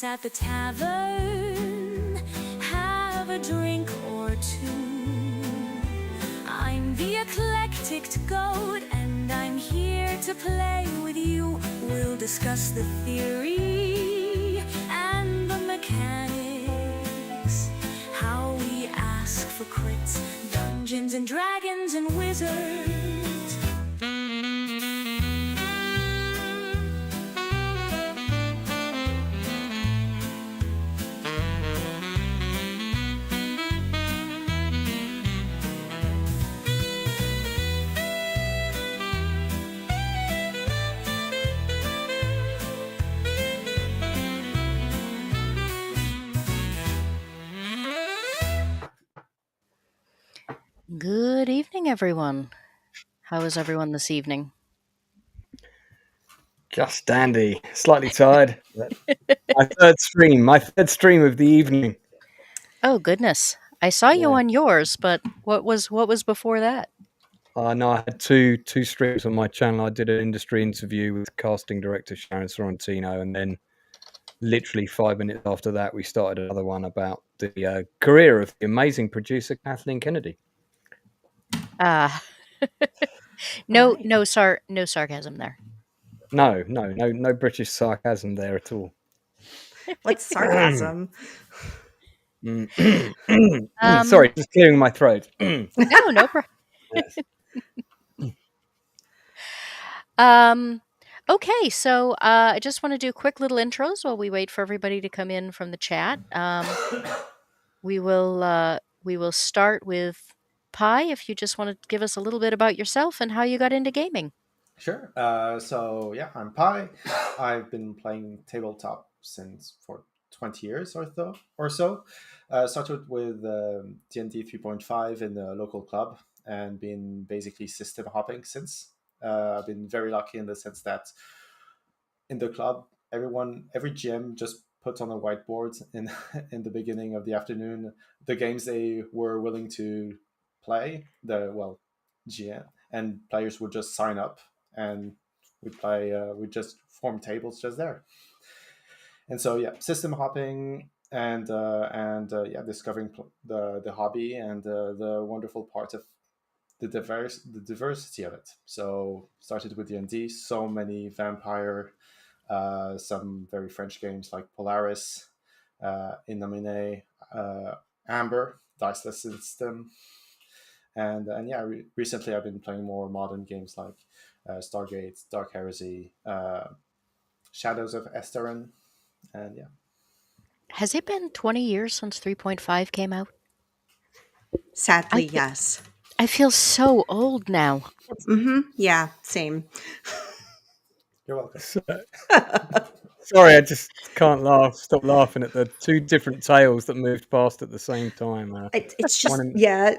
At the tavern, have a drink or two. I'm the eclectic goat, and I'm here to play with you. We'll discuss the theory and the mechanics, how we ask for crits, Dungeons and Dragons and Wizards. Good evening, everyone. How is everyone this evening? Just dandy. Slightly tired. My third stream of the evening. Oh goodness, I saw you Yeah. on yours, but what was before that? No, I had two streams on my channel. I did an industry interview with casting director Sharon Sorrentino, and then literally 5 minutes after that, we started another one about the career of the amazing producer Kathleen Kennedy. Ah, no sarcasm there. No British sarcasm there at all. What's sarcasm? Sorry, just clearing my throat. No. Yes. Okay, so I just want to do quick little intros while we wait for everybody to come in from the chat. We will start with Pi. If you just want to give us a little bit about yourself and how you got into gaming. Sure. I'm Pi. I've been playing tabletop for 20 years or so. Started with D&D 3.5 in the local club and been basically system hopping since. I've been very lucky in the sense that in the club, every GM just put on a whiteboard in in the beginning of the afternoon the games they were willing to play. GM and players would just sign up and we play. We just form tables just there. And so system hopping and discovering the hobby and the wonderful part of the diversity of it. So started with D&D, so many vampire, some very French games like Polaris, Innomine, Amber, Diceless System, and recently I've been playing more modern games like Stargate, Dark Heresy, Shadows of Esteron, and Has it been 20 years since 3.5 came out? Sadly, yes. I feel so old now. Yeah, same. You're welcome. Sorry, I just can't stop laughing at the two different tales that moved past at the same time. It's just, yeah.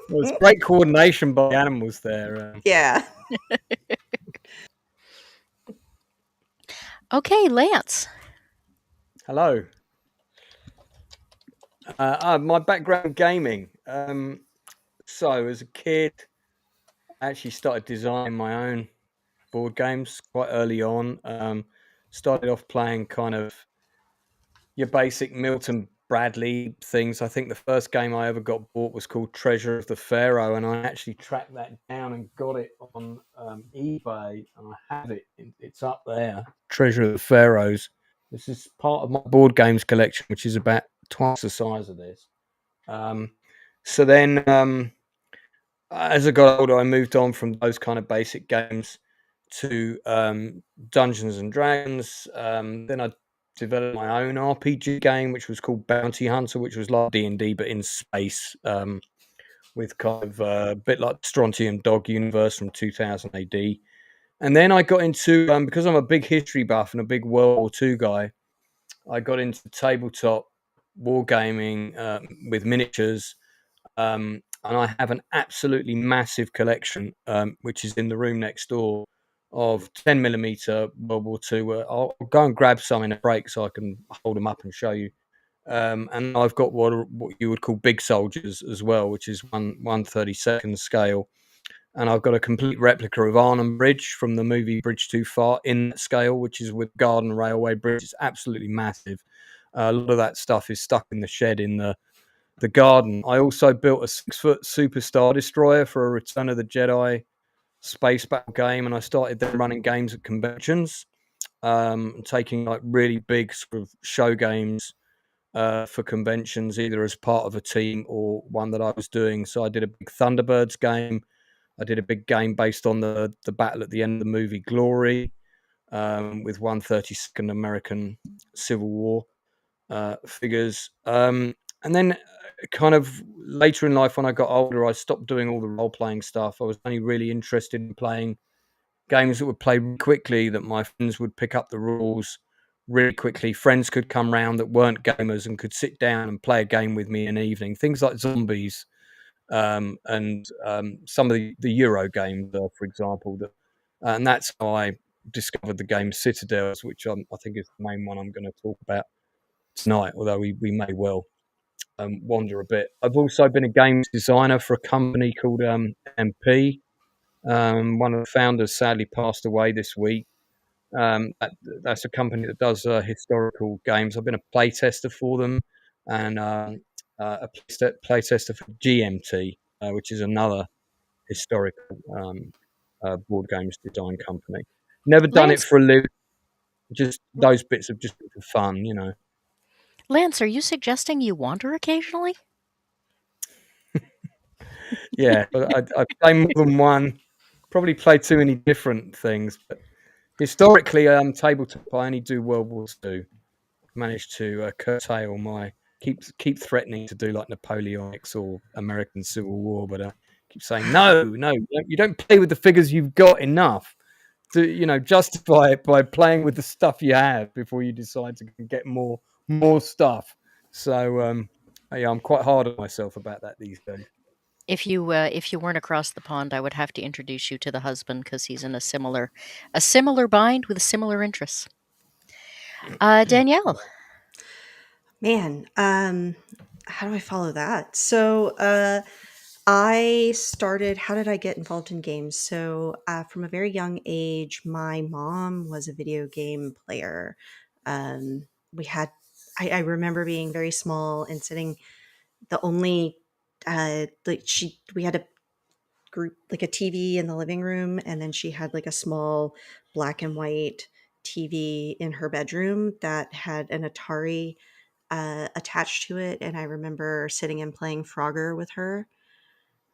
There was great coordination by the animals there. Yeah. Okay, Lance. Hello. My background gaming. So as a kid, I actually started designing my own board games quite early on. Started off playing kind of your basic Milton Bradley things. I think the first game I ever got bought was called Treasure of the Pharaoh, and I actually tracked that down and got it on eBay, and I have it. It's up there, Treasure of the Pharaohs. This is part of my board games collection, which is about twice the size of this. So then, as I got older, I moved on from those kind of basic games to Dungeons and Dragons. Then I developed my own RPG game, which was called Bounty Hunter, which was like D&D but in space, with kind of a bit like Strontium Dog Universe from 2000 AD. And then I got into, because I'm a big history buff and a big World War II guy, I got into tabletop wargaming with miniatures. And I have an absolutely massive collection, which is in the room next door, of 10mm World War II. I'll go and grab some in a break so I can hold them up and show you. And I've got what you would call big soldiers as well, which is 1/32 scale. and I've got a complete replica of Arnhem Bridge from the movie Bridge Too Far in that scale, which is with Garden Railway Bridge. It's absolutely massive. A lot of that stuff is stuck in the shed in the garden. I also built a 6-foot Super Star Destroyer for a Return of the Jedi space battle game, and I started then running games at conventions, taking like really big sort of show games for conventions, either as part of a team or one that I was doing. So I did a big Thunderbirds game. I did a big game based on the battle at the end of the movie Glory, with 132nd American Civil War figures. And then kind of later in life, when I got older, I stopped doing all the role-playing stuff. I was only really interested in playing games that would play really quickly, that my friends would pick up the rules really quickly. Friends could come round that weren't gamers and could sit down and play a game with me in an evening. Things like Zombies, and some of the Euro games, for example. And that's how I discovered the game Citadels, which I think is the main one I'm going to talk about tonight, although we may well wander a bit. I've also been a games designer for a company called MP. One of the founders sadly passed away this week. That's a company that does historical games. I've been a playtester for them, and a playtester for GMT, which is another historical board games design company. Never done it Lance, for a living. Just those bits of just for fun, you know. Lance, are you suggesting you wander occasionally? Yeah, I play more than one. Probably play too many different things, but historically, tabletop. I only do World War II. Managed to curtail my keep threatening to do like Napoleonics or American Civil War, but keep saying no, you don't play with the figures you've got enough to justify it by playing with the stuff you have before you decide to get more stuff. So yeah, I'm quite hard on myself about that these days. If you weren't across the pond, I would have to introduce you to the husband because he's in a similar bind with similar interests. Danielle, Man, how do I follow that? So, I started, how did I get involved in games? So, from a very young age, my mom was a video game player. We had, I remember being very small and sitting, the only, we had a group, like a TV in the living room, and then she had like a small black and white TV in her bedroom that had an Atari attached to it. And I remember sitting and playing Frogger with her,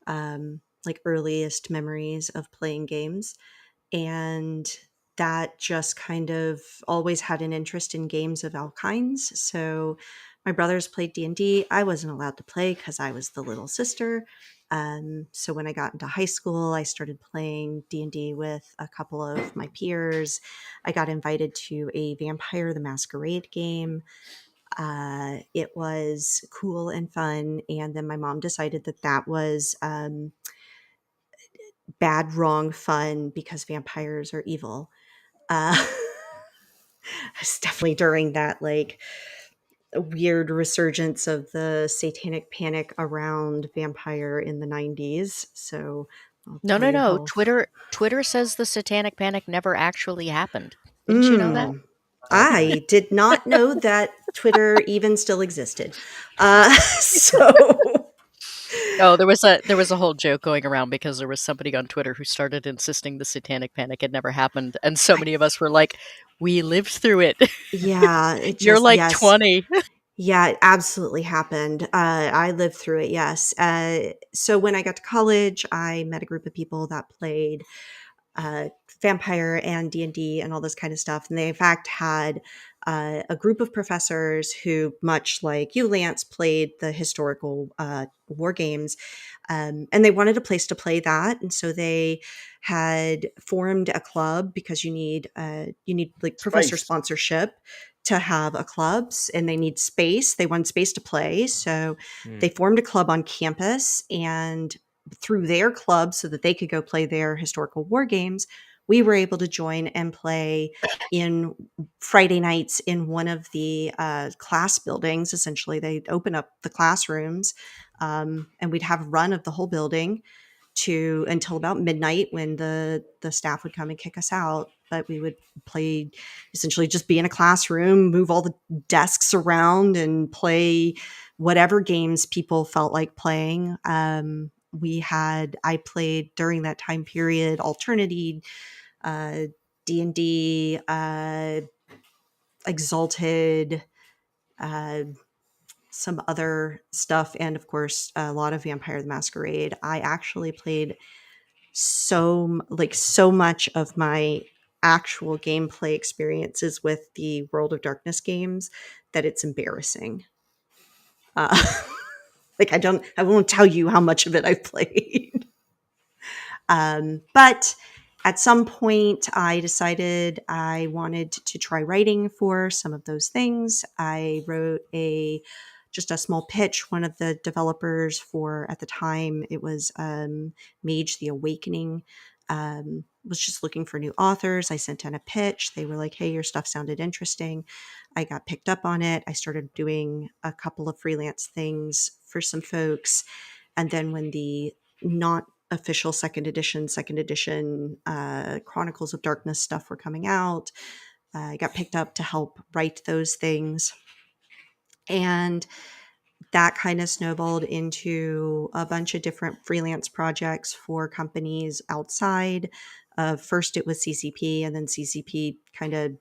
like earliest memories of playing games. And that just kind of always had an interest in games of all kinds. So my brothers played D&D. I wasn't allowed to play because I was the little sister. So when I got into high school, I started playing D&D with a couple of my peers. I got invited to a Vampire the Masquerade game. It was cool and fun. And then my mom decided that that was bad, wrong, fun because vampires are evil. It's definitely during that like weird resurgence of the satanic panic around vampire in the 90s. So I'll tell you no. how. Twitter says the Satanic Panic never actually happened. Didn't you know that? I did not know that Twitter even still existed. So Oh, there was a whole joke going around because there was somebody on Twitter who started insisting the Satanic Panic had never happened, and so many of us were like, "We lived through it." yeah, it You're just, like yes. 20. Yeah, it absolutely happened. I lived through it, yes. So when I got to college, I met a group of people that played vampire and D&D and all this kind of stuff. And they, in fact, had a group of professors who, much like you, Lance, played the historical war games. And they wanted a place to play that. And so they had formed a club because you need like professor Space. sponsorship to have a club, and they need space. They want space to play. So they formed a club on campus, and through their club so that they could go play their historical war games, we were able to join and play in Friday nights in one of the class buildings. Essentially, they'd open up the classrooms, and we'd have a run of the whole building to until about midnight when the staff would come and kick us out. But we would play, essentially just be in a classroom, move all the desks around, and play whatever games people felt like playing. I played during that time period Alternity, D&D, Exalted, uh, some other stuff, and of course a lot of Vampire the Masquerade. I actually played so much of my actual gameplay experiences with the World of Darkness games that it's embarrassing. Uh, I won't tell you how much of it I've played. But at some point, I decided I wanted to try writing for some of those things. I wrote just a small pitch. One of the developers for, at the time, it was Mage the Awakening, was just looking for new authors. I sent in a pitch. They were like, "Hey, your stuff sounded interesting." I got picked up on it. I started doing a couple of freelance things for some folks. And then when the not official second edition Chronicles of Darkness stuff were coming out, I got picked up to help write those things. And that kind of snowballed into a bunch of different freelance projects for companies outside of, first it was CCP, and then CCP kind of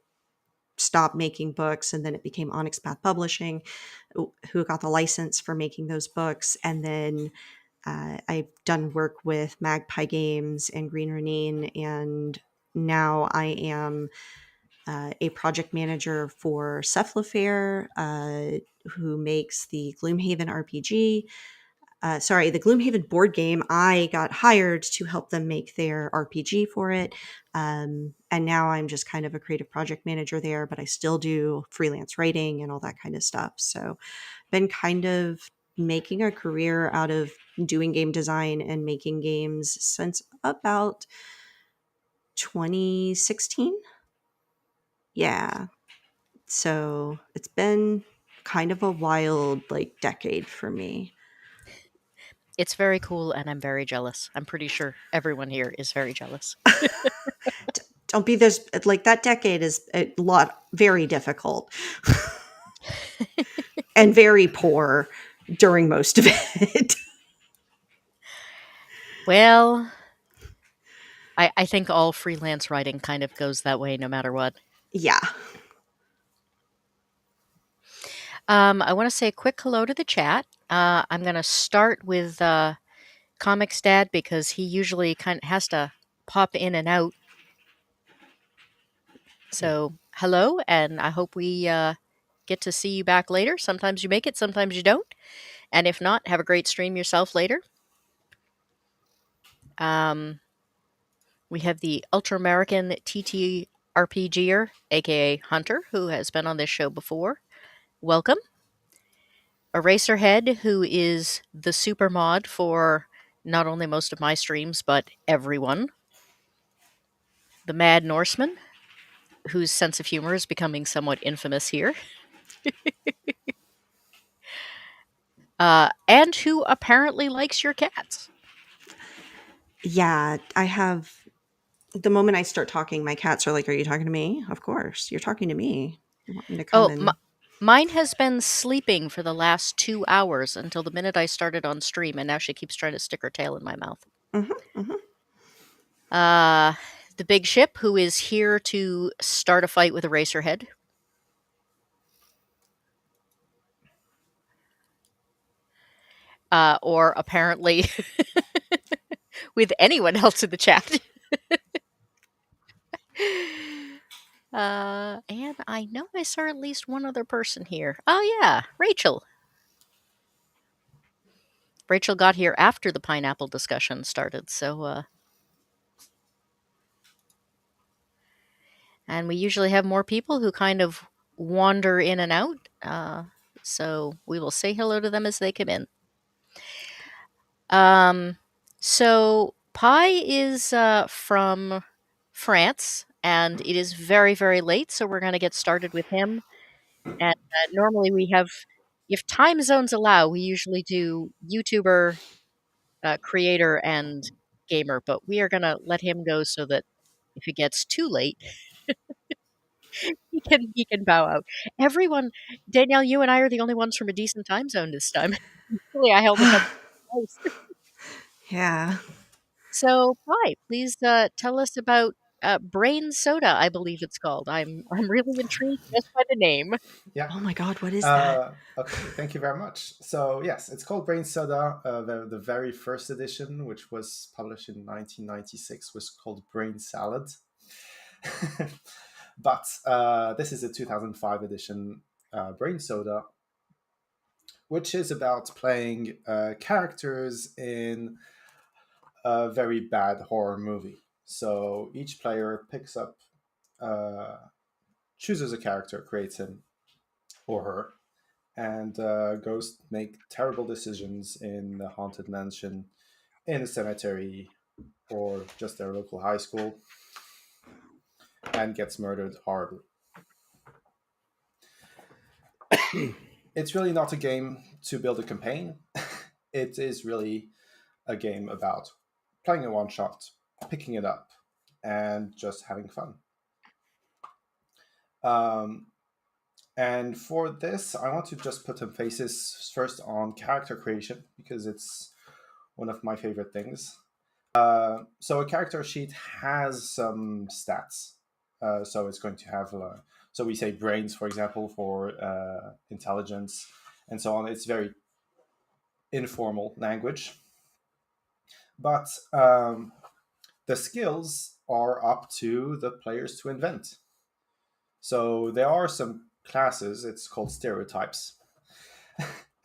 stopped making books, and then it became Onyx Path Publishing, who got the license for making those books. And then I've done work with Magpie Games and Green Renine, and now I am a project manager for Cephalofair, who makes the Gloomhaven RPG. The Gloomhaven board game. I got hired to help them make their RPG for it. And now I'm just kind of a creative project manager there, but I still do freelance writing and all that kind of stuff. So been kind of making a career out of doing game design and making games since about 2016. Yeah. So it's been kind of a wild decade for me. It's very cool, and I'm very jealous. I'm pretty sure everyone here is very jealous. Don't be this, that decade is a lot, very difficult and very poor during most of it. Well, I think all freelance writing kind of goes that way no matter what. Yeah. I want to say a quick hello to the chat. I'm going to start with Comics Dad because he usually kind of has to pop in and out. So, hello, and I hope we get to see you back later. Sometimes you make it, sometimes you don't. And if not, have a great stream yourself later. We have the Ultra American TTRPGer, aka Hunter, who has been on this show before. Welcome. Eraserhead, who is the super mod for not only most of my streams, but everyone. The Mad Norseman, whose sense of humor is becoming somewhat infamous here. And who apparently likes your cats. Yeah, I have. The moment I start talking, my cats are like, "Are you talking to me?" Of course, you're talking to me. You want me to come in? Mine has been sleeping for the last 2 hours until the minute I started on stream, and now she keeps trying to stick her tail in my mouth. Mm-hmm, mm-hmm. The Big Ship, who is here to start a fight with Eraserhead. Or apparently with anyone else in the chat. And I know I saw at least one other person here. Oh yeah, Rachel. Rachel got here after the pineapple discussion started, so and we usually have more people who kind of wander in and out. So we will say hello to them as they come in. So Pi is from France, and it is very, very late, so we're going to get started with him. And normally we have, if time zones allow, we usually do YouTuber, creator, and gamer, but we are going to let him go so that if it gets too late, he can bow out. Everyone, Danielle, you and I are the only ones from a decent time zone this time. Really, I held us up close. Yeah. So, Pi, please tell us about Brain Soda. I believe it's called. I'm really intrigued just by the name. Yeah. Oh my God, what is that? Okay, thank you very much. So yes, it's called Brain Soda. The very first edition, which was published in 1996, was called Brain Salad. But this is a 2005 edition, Brain Soda, which is about playing characters in a very bad horror movie. So each player picks up, chooses a character, creates him or her, and goes make terrible decisions in the haunted mansion, in a cemetery, or just their local high school, and gets murdered horribly. It's really not a game to build a campaign. It is really a game about playing a one shot, picking it up, and just having fun. Um, and for this, I want to just put some faces first on character creation because it's one of my favorite things. So a character sheet has some stats. So it's going to have, so we say brains, for example, for intelligence and so on. It's very informal language. But the skills are up to the players to invent. So there are some classes, it's called stereotypes.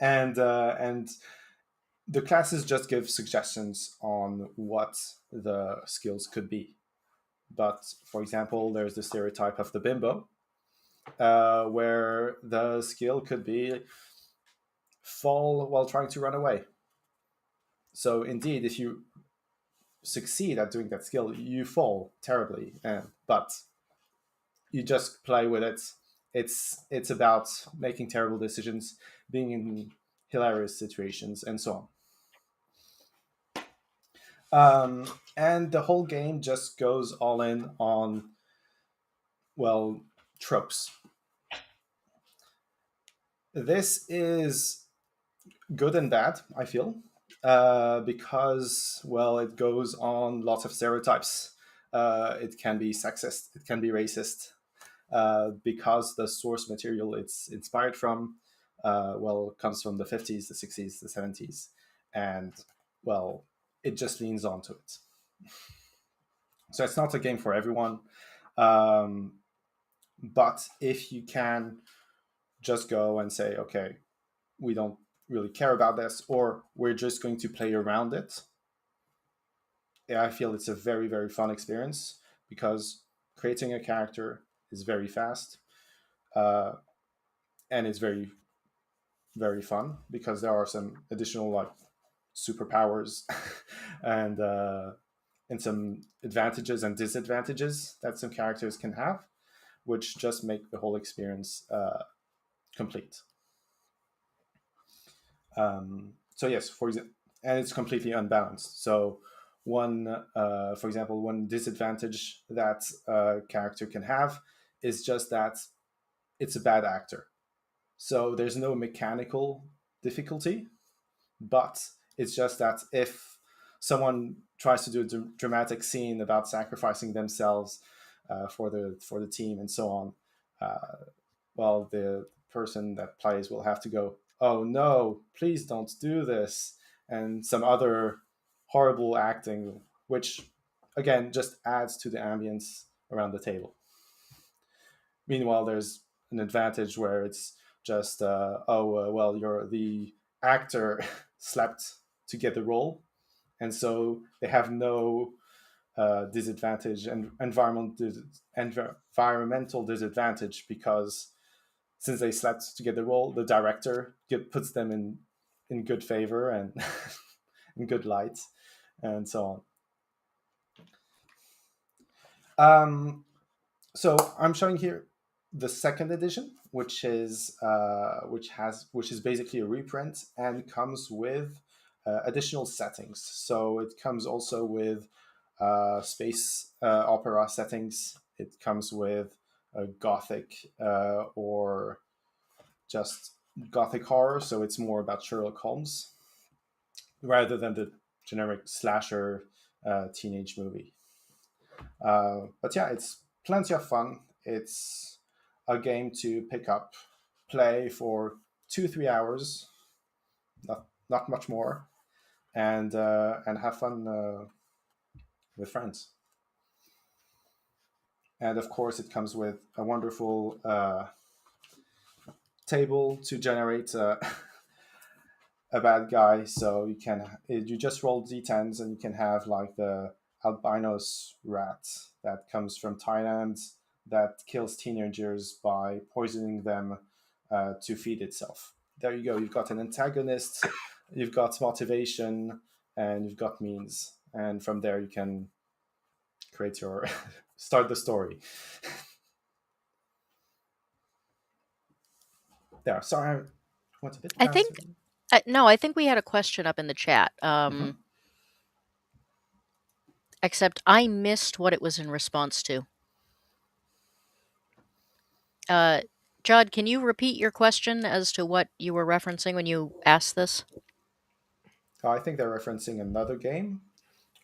And the classes just give suggestions on what the skills could be. But for example, there's the stereotype of the bimbo, where the skill could be fall while trying to run away. So indeed, if you succeed at doing that skill, you fall terribly, but you just play with it. It's about making terrible decisions, being in hilarious situations, and so on. And the whole game just goes all in on, well, tropes. This is good and bad, I feel, because, well, it goes on lots of stereotypes. It can be sexist, it can be racist, because the source material it's inspired from, well, comes from the 50s, the 60s, the 70s, and, well, it just leans onto it. So it's not a game for everyone, but if you can just go and say, okay, we don't really care about this, or we're just going to play around it, I feel it's a very, very fun experience because creating a character is very fast, uh, and it's very, very fun because there are some additional like superpowers and some advantages and disadvantages that some characters can have, which just make the whole experience complete. So yes, for example, and it's completely unbalanced. So for example, one disadvantage that a character can have is just that it's a bad actor. So there's no mechanical difficulty, but it's just that if someone tries to do a dramatic scene about sacrificing themselves for the team and so on, well, the person that plays will have to go, "Oh no, please don't do this," and some other horrible acting, which again just adds to the ambience around the table. Meanwhile, there's an advantage where it's just, well, you're the actor slept to get the role, and so they have no disadvantage and environmental disadvantage because since they slept to get the role, the director puts them in good favor and in good light, and so on. So I'm showing here the second edition, which is basically a reprint and comes with additional settings. So it comes also with space opera settings. It comes with gothic or just gothic horror. So it's more about Sherlock Holmes rather than the generic slasher teenage movie. But yeah, it's plenty of fun. It's a game to pick up, play for 2-3 hours, not much more, and have fun with friends. And of course, it comes with a wonderful table to generate a bad guy. So you just roll d10s, and you can have like the albinos rat that comes from Thailand that kills teenagers by poisoning them to feed itself. There you go. You've got an antagonist, you've got motivation, and you've got means. And from there, you can create your start the story. There. Sorry, I went a bit I fast. think no, I think we had a question up in the chat. Mhm. Except I missed what it was in response to. Judd, can you repeat your question as to what you were referencing when you asked this? I think they're referencing another game,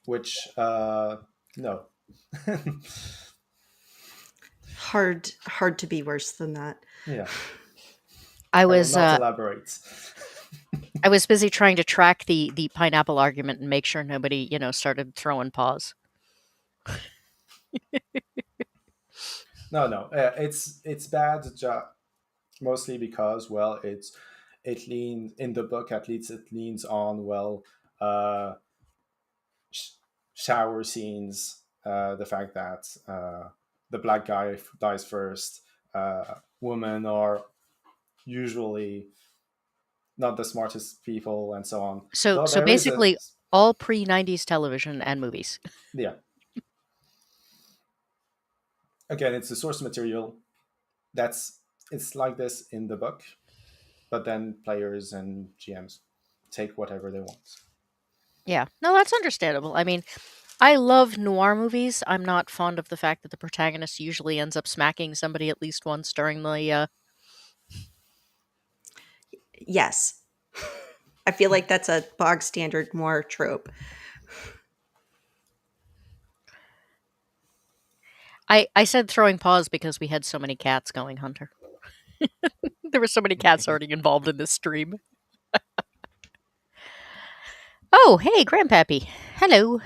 which no. Hard to be worse than that. Yeah, I I will was not elaborate. I was busy trying to track the pineapple argument and make sure nobody, started throwing paws. No, it's bad. Mostly because it leans in the book, at least it leans on uh, sh- shower scenes, the fact that the black guy dies first. Women are usually not the smartest people, and so on. So Though so there is a basically all pre-90s television and movies. yeah. Again, it's the source material. That's it's like this in the book, but then players and GMs take whatever they want. Yeah. No, that's understandable. I mean, I love noir movies. I'm not fond of the fact that the protagonist usually ends up smacking somebody at least once during the Yes. I feel like that's a bog standard more trope. I said throwing paws because we had so many cats going, Hunter. There were so many cats already involved in this stream. Oh, hey, Grandpappy. Hello.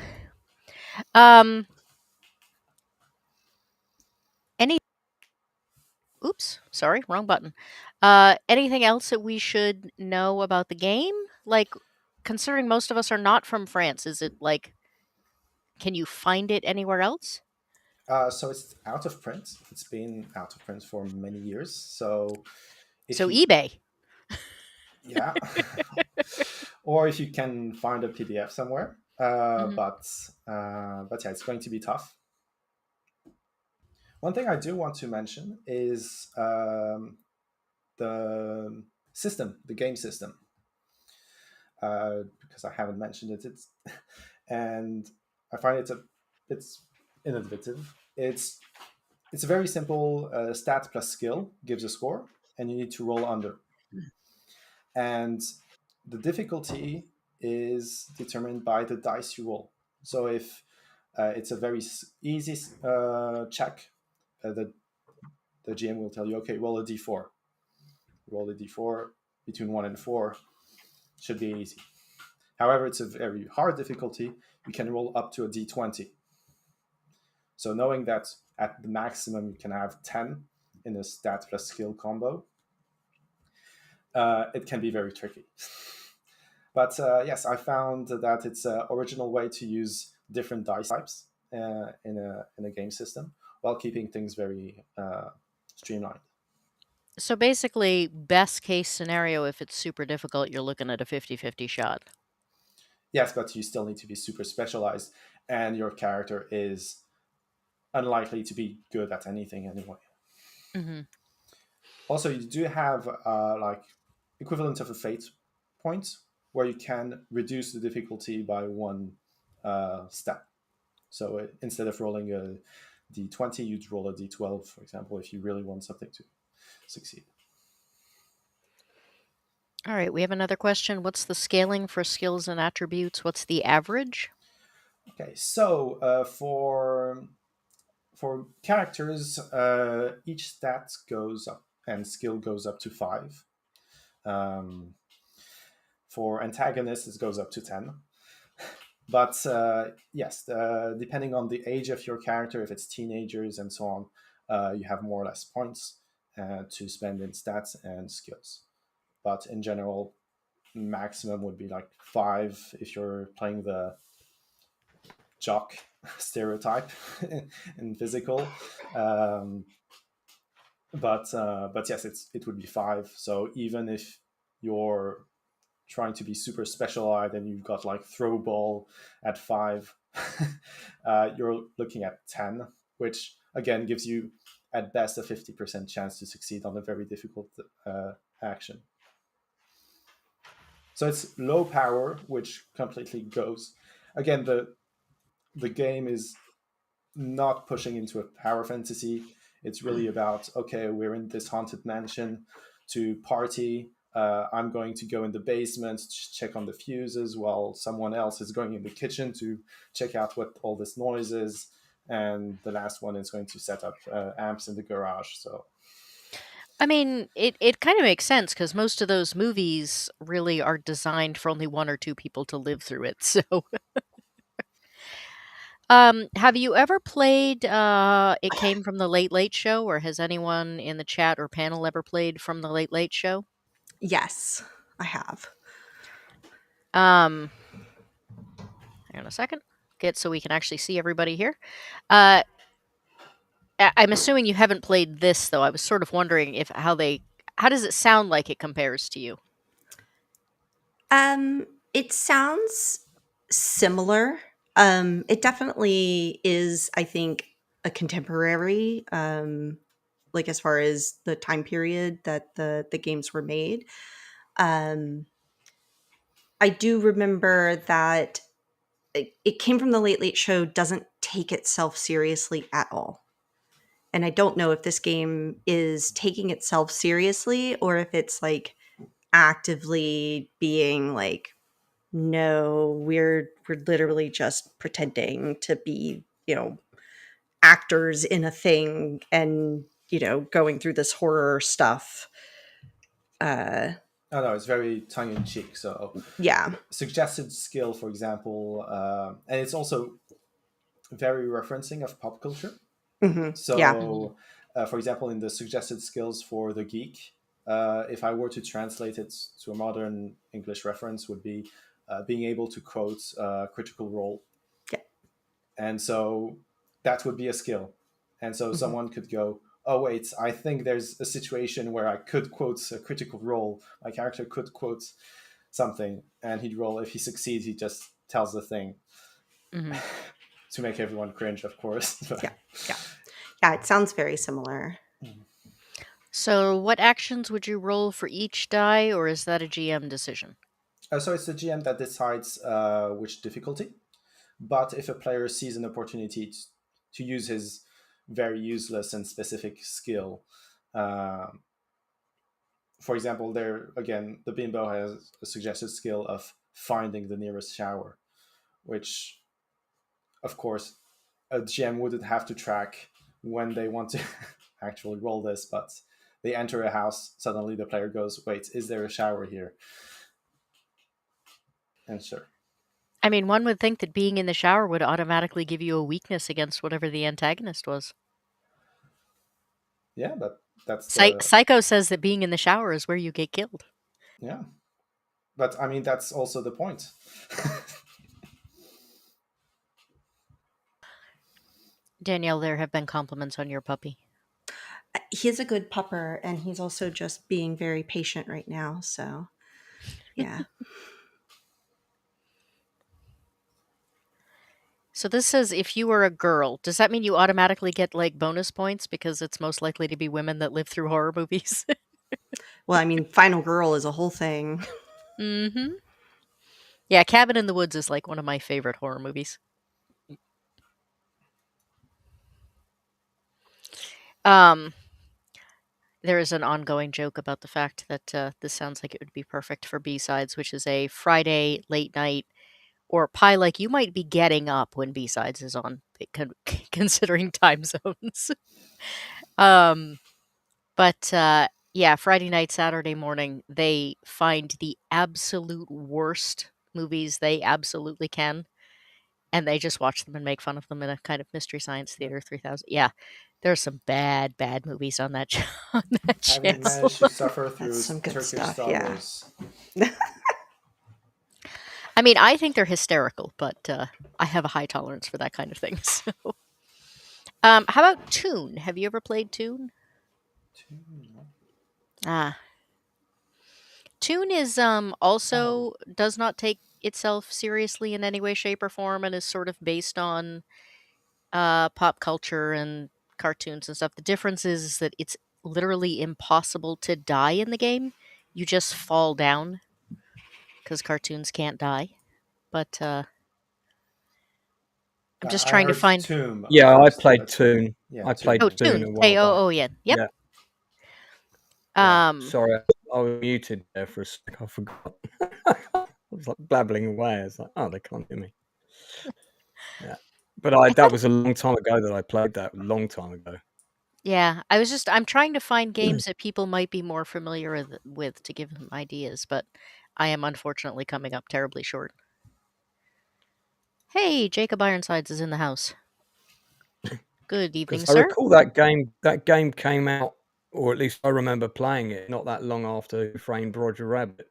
Um any Oops, sorry, wrong button. Anything else that we should know about the game? Like, considering most of us are not from France, is it like, can you find it anywhere else? So it's out of print. It's been out of print for many years. So if So you, eBay. yeah, or if you can find a PDF somewhere. Hmm. But yeah, it's going to be tough. One thing I do want to mention is the system, the game system, because I haven't mentioned it. And I find it's innovative. It's a very simple stat plus skill gives a score, and you need to roll under. And the difficulty is determined by the dice you roll. So if it's a very easy check, the GM will tell you, okay, roll a d4. Roll a d4 between 1 and 4 should be easy. However, it's a very hard difficulty. You can roll up to a d20. So knowing that at the maximum you can have 10 in a stat plus skill combo, it can be very tricky. But yes, I found that it's an original way to use different dice types in a game system while keeping things very streamlined. So basically, best case scenario, if it's super difficult, you're looking at a 50-50 shot. Yes, but you still need to be super specialized, and your character is unlikely to be good at anything anyway. Hmm. Also, you do have like equivalent of a fate point, where you can reduce the difficulty by one step. So instead of rolling a d20, you'd roll a d12, for example, if you really want something to succeed. All right, we have another question. What's the scaling for skills and attributes? What's the average? Okay, so for characters, each stat goes up and skill goes up to 5. Um, for antagonists, it goes up to 10. But yes, depending on the age of your character, if it's teenagers and so on, you have more or less points to spend in stats and skills. But in general, maximum would be like 5 if you're playing the jock stereotype in physical. Um, but yes, it would be 5. So even if you're trying to be super specialized and you've got like throw ball at 5, you're looking at 10, which again gives you at best a 50% chance to succeed on a very difficult action. So it's low power, which completely goes again. The game is not pushing into a power fantasy. It's really about, okay, we're in this haunted mansion to party. I'm going to go in the basement to check on the fuses while someone else is going in the kitchen to check out what all this noise is. And the last one is going to set up amps in the garage. So, I mean, it kind of makes sense because most of those movies really are designed for only one or two people to live through it. So, have you ever played It Came from the Late Late Show, or has anyone in the chat or panel ever played from the Late Late Show? Yes, I have. Hang on a second. Get so we can actually see everybody here. Uh, I'm assuming you haven't played this though. I was sort of wondering if how does it sound like it compares to you? It sounds similar. It definitely is, I think, a contemporary, like as far as the time period that the games were made. Um, I do remember that it came from the Late Late Show doesn't take itself seriously at all. And I don't know if this game is taking itself seriously or if it's like actively being like, no, we're literally just pretending to be, actors in a thing and, going through this horror stuff. oh no, it's very tongue in cheek. So, Yeah. suggested skill, for example, and it's also very referencing of pop culture. Yeah. Mhm. So, for example, in the suggested skills for the geek, if I were to translate it to a modern English reference, would be being able to quote Critical Role, Yeah. and so that would be a skill. And so Mhm. someone could go, "Oh wait, I think there's a situation where I could quote a Critical Role. My character could quote something," and he'd roll. If he succeeds, he just tells the thing Mhm. to make everyone cringe, of course. Yeah. Yeah. Yeah. It sounds very similar. So, what actions would you roll for each die, or is that a GM decision? So it's the GM that decides which difficulty. But if a player sees an opportunity to use his very useless and specific skill, uh, for example, there again, the bimbo has a suggested skill of finding the nearest shower, which, of course, a GM wouldn't have to track when they want to actually roll this, but they enter a house, suddenly the player goes, "Wait, is there a shower here?" And sure, I mean, one would think that being in the shower would automatically give you a weakness against whatever the antagonist was. yeah, but that's the Psycho says that being in the shower is where you get killed. yeah. But I mean, that's also the point. Danielle, there have been compliments on your puppy. He's a good pupper and he's also just being very patient right now. So, yeah. So this says if you were a girl, does that mean you automatically get like bonus points because it's most likely to be women that live through horror movies? Well, I mean, Final Girl is a whole thing. Mm-hmm. Yeah, Cabin in the Woods is like one of my favorite horror movies. Um, there is an ongoing joke about the fact that this sounds like it would be perfect for B-Sides, which is a Friday late night, or Pie, like you might be getting up when B-Sides is on, considering time zones. um, but yeah, Friday night, Saturday morning, they find the absolute worst movies they absolutely can, and they just watch them and make fun of them in a kind of Mystery Science Theater 3000. Yeah, there's some bad, bad movies on that on that Having channel. managed to suffer That's through some good Turkish stuff. Star Yeah. Wars. I mean, I think they're hysterical, but I have a high tolerance for that kind of thing. So, how about Toon? Have you ever played Toon? Ah, Toon is Oh, also does not take itself seriously in any way, shape, or form, and is sort of based on pop culture and cartoons and stuff. The difference is that it's literally impossible to die in the game. You just fall down because cartoons can't die. But I'm just I trying to heard find. Tomb Yeah, I first. played Toon. Yeah, I played Oh, Tomb. Toon Toon. a while back. Toon. Yep. Yeah, Yeah. sorry, I was muted there for a sec. I forgot. I was like blabbling away. I was like, oh, they can't hear me. Yeah, but I that thought. was a long time ago that I played that. A long time ago. Yeah, I'm trying to find games that people might be more familiar with to give them ideas, but I am unfortunately coming up terribly short. Hey, Jacob Ironsides is in the house. Good evening, Because I sir. recall that game. That game came out, or at least I remember playing it not that long after Who Framed Roger Rabbit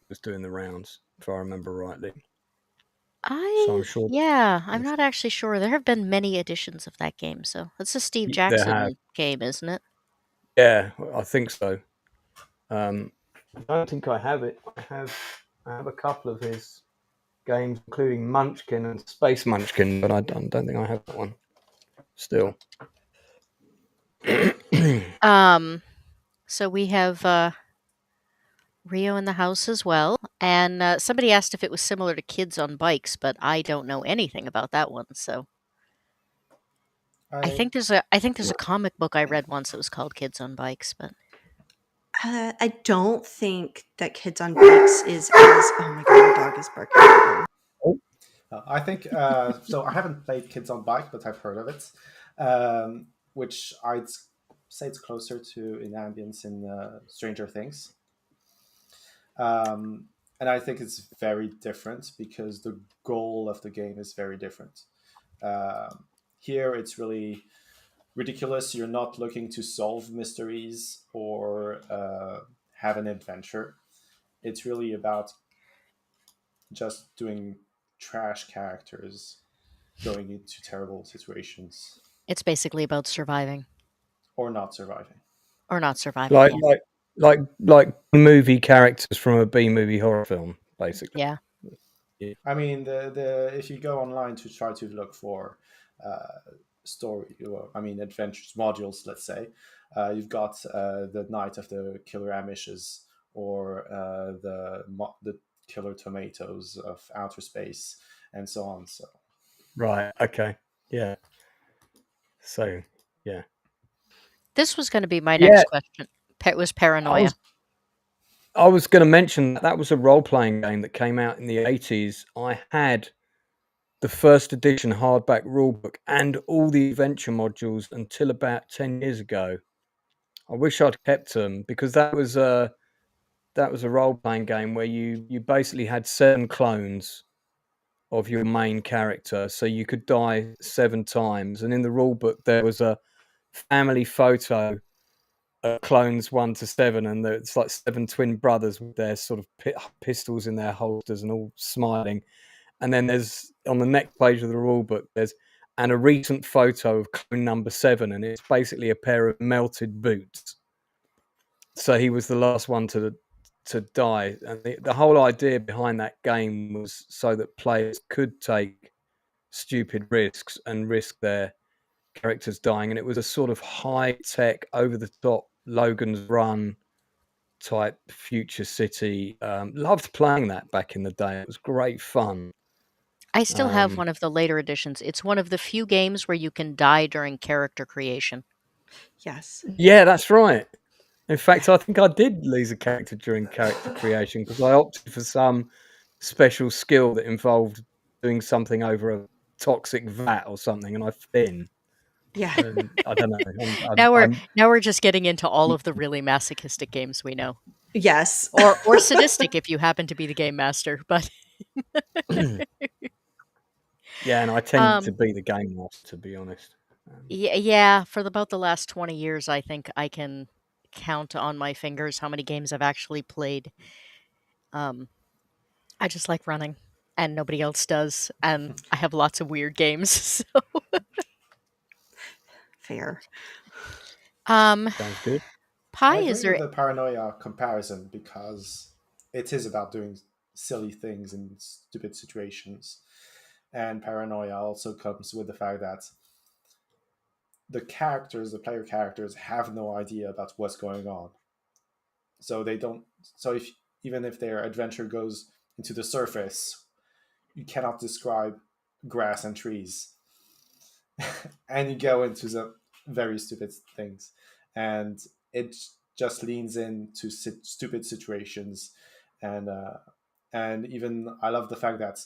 was doing the rounds, if I remember rightly. So I'm sure I'm not actually sure. There have been many editions of that game, so it's a Steve there have. Jackson game, isn't it? Yeah, I think so. I don't think I have it. I have a couple of his games, including Munchkin and Space Munchkin, but I don't think I have that one still. So we have Rio in the house as well, and somebody asked if it was similar to Kids on Bikes, but I don't know anything about that one. So I I think there's a comic book I read once that was called Kids on Bikes, but I don't think that Kids on Bikes is as. Oh my god, my dog is barking at me. I think so. I haven't played Kids on Bike, but I've heard of it, which I'd say it's closer to in ambience in Stranger Things. And I think it's very different because the goal of the game is very different. Here, it's really ridiculous. You're not looking to solve mysteries or have an adventure. It's really about just doing trash characters going into terrible situations it's basically about surviving or not surviving. or not surviving. like Yeah, like like movie characters from a B movie horror film, basically. yeah. Yeah. I mean, the if you go online to try to look for story, or, I mean, adventures modules, let's say, you've got the Night of the Killer Amishes or the Killer Tomatoes of Outer Space, and so on. So Right. Okay. Yeah. So yeah. This was going to be my Yeah. next question. It was I paranoia. was I was going to mention that was a role playing game that came out in the 80s. I had the first edition hardback rulebook and all the adventure modules until about 10 years ago. I wish I'd kept them because that was a role playing game where you basically had 7 clones of your main character, so you could die 7 times. And in the rule book, there was a family photo of clones 1 to 7, and it's like 7 twin brothers with their sort of pistols in their holsters and all smiling. And then there's on the next page of the rule book, there's and a recent photo of clone number 7, and it's basically a pair of melted boots. So he was the last one to die, and the whole idea behind that game was so that players could take stupid risks and risk their characters dying, and it was a sort of high tech, over the top Logan's Run type future city. Loved playing that back in the day. It was great fun. I still have one of the later editions. It's one of the few games where you can die during character creation. Yes. Yeah, that's right. In fact, I think I did lose a character during character creation because I opted for some special skill that involved doing something over a toxic vat or something, and I fin. Yeah. And I don't know. Now we're just getting into all of the really masochistic games we know, Yes. or sadistic if you happen to be the game master. But yeah, and I tend to be the game master, to be honest. yeah, for about the last 20 years, I think I can count on my fingers how many games I've actually played. I just like running, and nobody else does, and I have lots of weird games. So, Fair. Sounds good. Pi, I is agree with there? the paranoia comparison because it is about doing silly things in stupid situations. And paranoia also comes with the fact that the player characters, have no idea about what's going on. So they don't. So if even if their adventure goes into the surface, you cannot describe grass and trees, and you go into the very stupid things, and it just leans into stupid situations, and even I love the fact that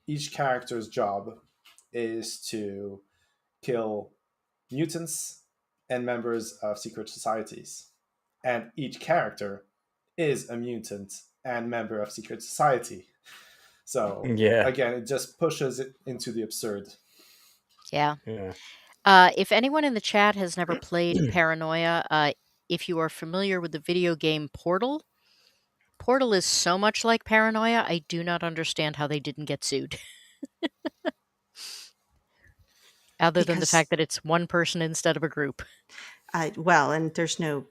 each character's job is to kill mutants and members of secret societies. And each character is a mutant and member of secret society. So Yeah, again, it just pushes it into the absurd. Yeah. yeah. If anyone in the chat has never played Paranoia, if you are familiar with the video game Portal, Portal is so much like Paranoia, I do not understand how they didn't get sued. Other than the Because fact that it's one person instead of a group. well, and there's no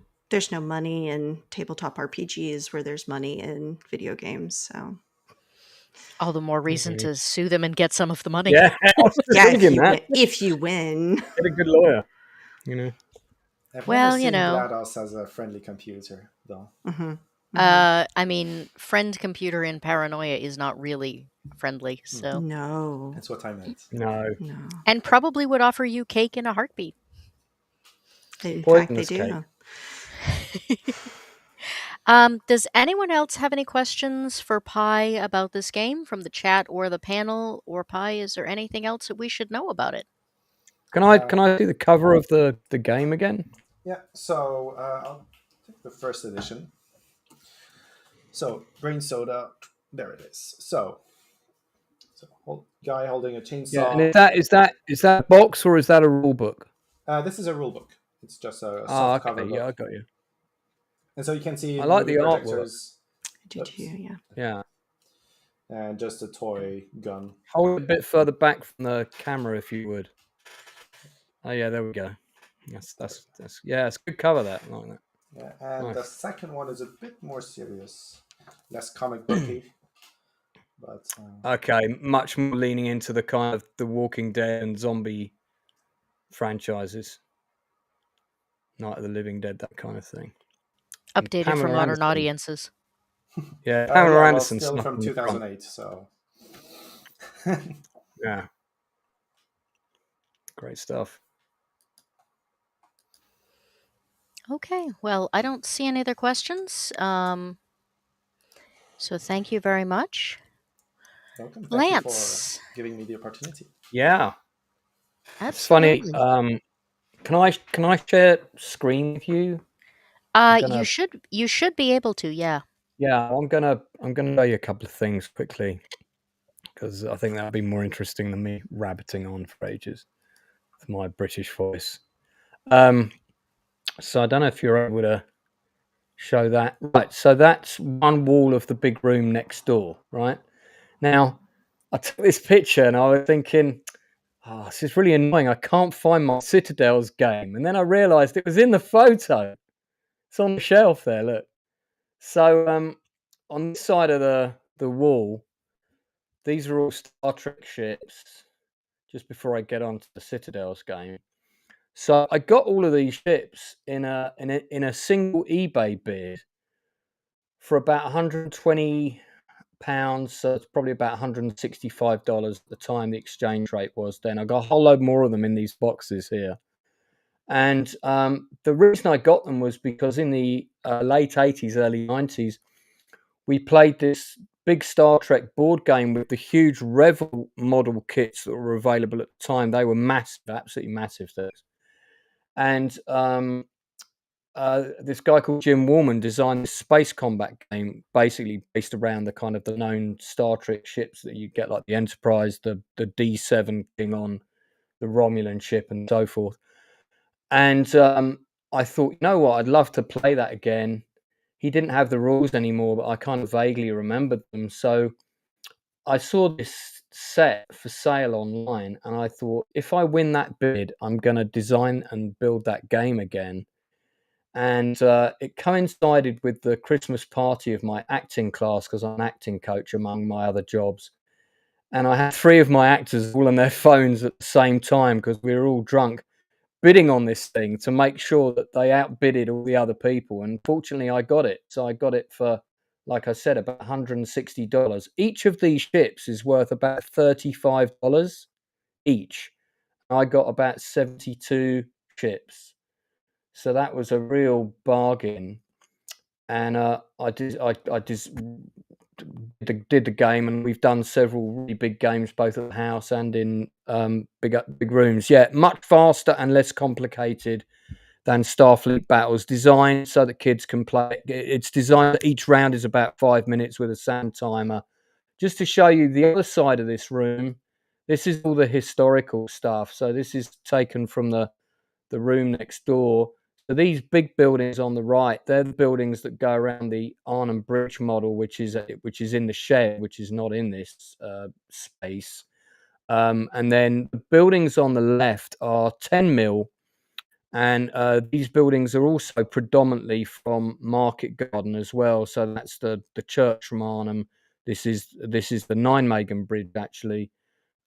money in tabletop RPGs where there's money in video games. So All the more reason to sue them and get some of the money. Yeah, I was just yeah, thinking that. if you win, Get a good lawyer, you know. I've Well, never you seen know. GLaDOS as a friendly computer, though. I mean, friend computer in Paranoia is not really friendly, so. no, That's what I meant. No, no. And probably would offer you cake in a heartbeat. In fact, they poisonous cake. do. Does anyone else have any questions for Pi about this game from the chat or the panel? Or Pi, is there anything else that we should know about it? Can I see the cover of the game again? Yeah, so I'll take the first edition. So, Brain Soda, there it is. So guy holding a chainsaw. Yeah, and is that a box or is that a rule book? This is a rule book. It's just a soft cover book. Yeah, I got you. And so you can see I like moving the artwork. projectors. I do too. Yeah. Yeah. And just a toy gun. Hold it a bit further back from the camera if you would. Oh yeah, there we go. That's yeah, it's a good cover that. I like that. Yeah, and Nice. the second one is a bit more serious, less comic booky. But Okay, much more leaning into the kind of the Walking Dead and zombie franchises, Night of the Living Dead, that kind of thing. Updated for modern audiences. Yeah, Pamela Anderson. Still from 2008, so. Yeah. Great stuff. Okay, well, I don't see any other questions. So thank you very much. Welcome. Thank Lance. you for giving me the opportunity. Yeah. Absolutely. It's funny. Can I share screen with you? You should be able to, yeah. Yeah, I'm gonna show you a couple of things quickly because I think that'll be more interesting than me rabbiting on for ages with my British voice. So I don't know if you're able to show that. Right, so that's one wall of the big room next door, right? Now, I took this picture and I was thinking, oh, this is really annoying. I can't find my Citadels game. And then I realised it was in the photo. It's on the shelf there, look. So on this side of the wall, these are all Star Trek ships just before I get on to the Citadels game. So I got all of these ships in a single eBay bid for about £120. So it's probably about $165 at the time the exchange rate was then. I got a whole load more of them in these boxes here. And the reason I got them was because in the late 80s, early 90s, we played this big Star Trek board game with the huge Revel model kits that were available at the time. They were massive, absolutely massive things. And this guy called Jim Warman designed this space combat game, basically based around the kind of the known Star Trek ships that you get, like the Enterprise, the D7 Klingon, the Romulan ship, and so forth. And I thought, you know what, I'd love to play that again. He didn't have the rules anymore, but I kind of vaguely remembered them. So I saw this set for sale online, and I thought, if I win that bid, I'm going to design and build that game again. And it coincided with the Christmas party of my acting class, because I'm an acting coach among my other jobs. And I had 3 of my actors all on their phones at the same time, because we were all drunk, bidding on this thing to make sure that they outbidded all the other people. And fortunately, I got it. So I got it for, like I said, about $160. Each of these ships is worth about $35 each. I got about 72 ships. So that was a real bargain. And I did the game, and we've done several really big games both at the house and in big rooms. Yeah, much faster and less complicated than Starfleet Battles, designed so that kids can play. It's designed that each round is about 5 minutes with a sound timer. Just to show you the other side of this room, this is all the historical stuff. So this is taken from the room next door. So these big buildings on the right, they're the buildings that go around the Arnhem Bridge model, which is in the shed, which is not in this space. And then the buildings on the left are 10 mil, and these buildings are also predominantly from Market Garden as well. So that's the church from Arnhem. This is the Nijmegen Bridge actually,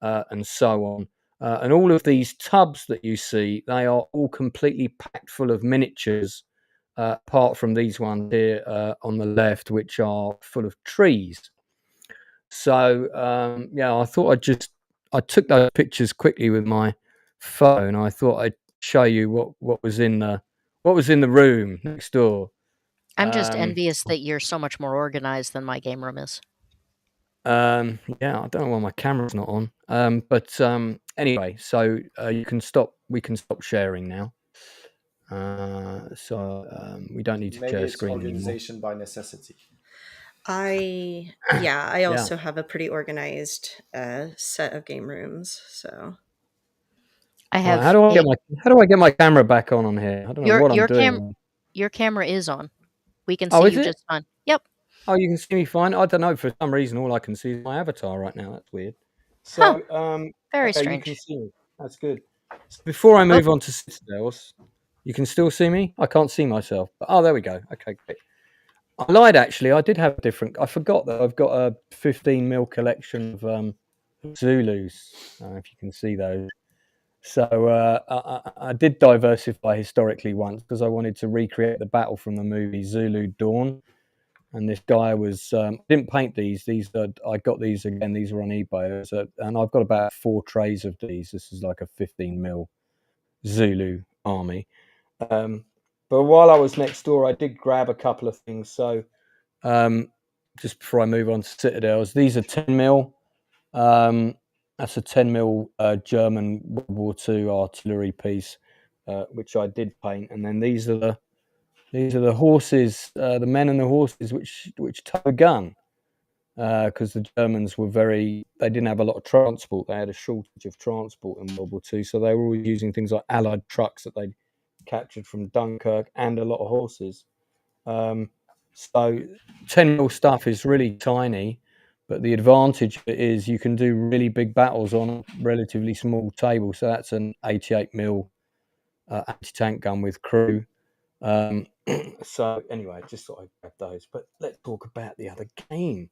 and so on. And all of these tubs that you see, they are all completely packed full of miniatures, apart from these ones here on the left, which are full of trees. So yeah, I took those pictures quickly with my phone. I thought I'd show you what was in the room next door. I'm just Um, envious that you're so much more organized than my game room is. yeah, I don't know why my camera's not on. But anyway, so we can stop sharing now. So we don't need to Maybe share it's screen anymore. organization by necessity. I I Yeah. also have a pretty organized set of game rooms. So I Right, have a how do I get my camera back on here? I don't know your what I'm your cam doing. your camera is on. We can Oh, see is you it? just fine. Yep. Oh, you can see me fine. I don't know. For some reason, all I can see is my avatar right now. That's weird. Huh. So, Very okay, you can strange. see me. That's good. So before I Oh, move on to Citadels, you can still see me. I can't see myself. But, oh, there we go. Okay, great. I lied actually. I did have a different. I forgot that I've got a 15 mil collection of Zulus. If you can see those. So I did diversify historically once because I wanted to recreate the battle from the movie Zulu Dawn. And this guy was didn't paint these. I got these again. These were on eBay, and I've got about 4 trays of these. This is like a 15 mil Zulu army. But while I was next door, I did grab a couple of things. So just before I move on to Citadels, these are 10 mil. That's a 10 mil German World War II artillery piece, which I did paint. And then these are the horses, the men and the horses which tow a gun, because the Germans they didn't have a lot of transport. They had a shortage of transport in World War II, so they were always using things like Allied trucks that they captured from Dunkirk and a lot of horses. So 10 mil stuff is really tiny, but the advantage of it is you can do really big battles on a relatively small table. So that's an 88 mil anti-tank gun with crew. So anyway, just thought I'd grab those. But let's talk about the other game.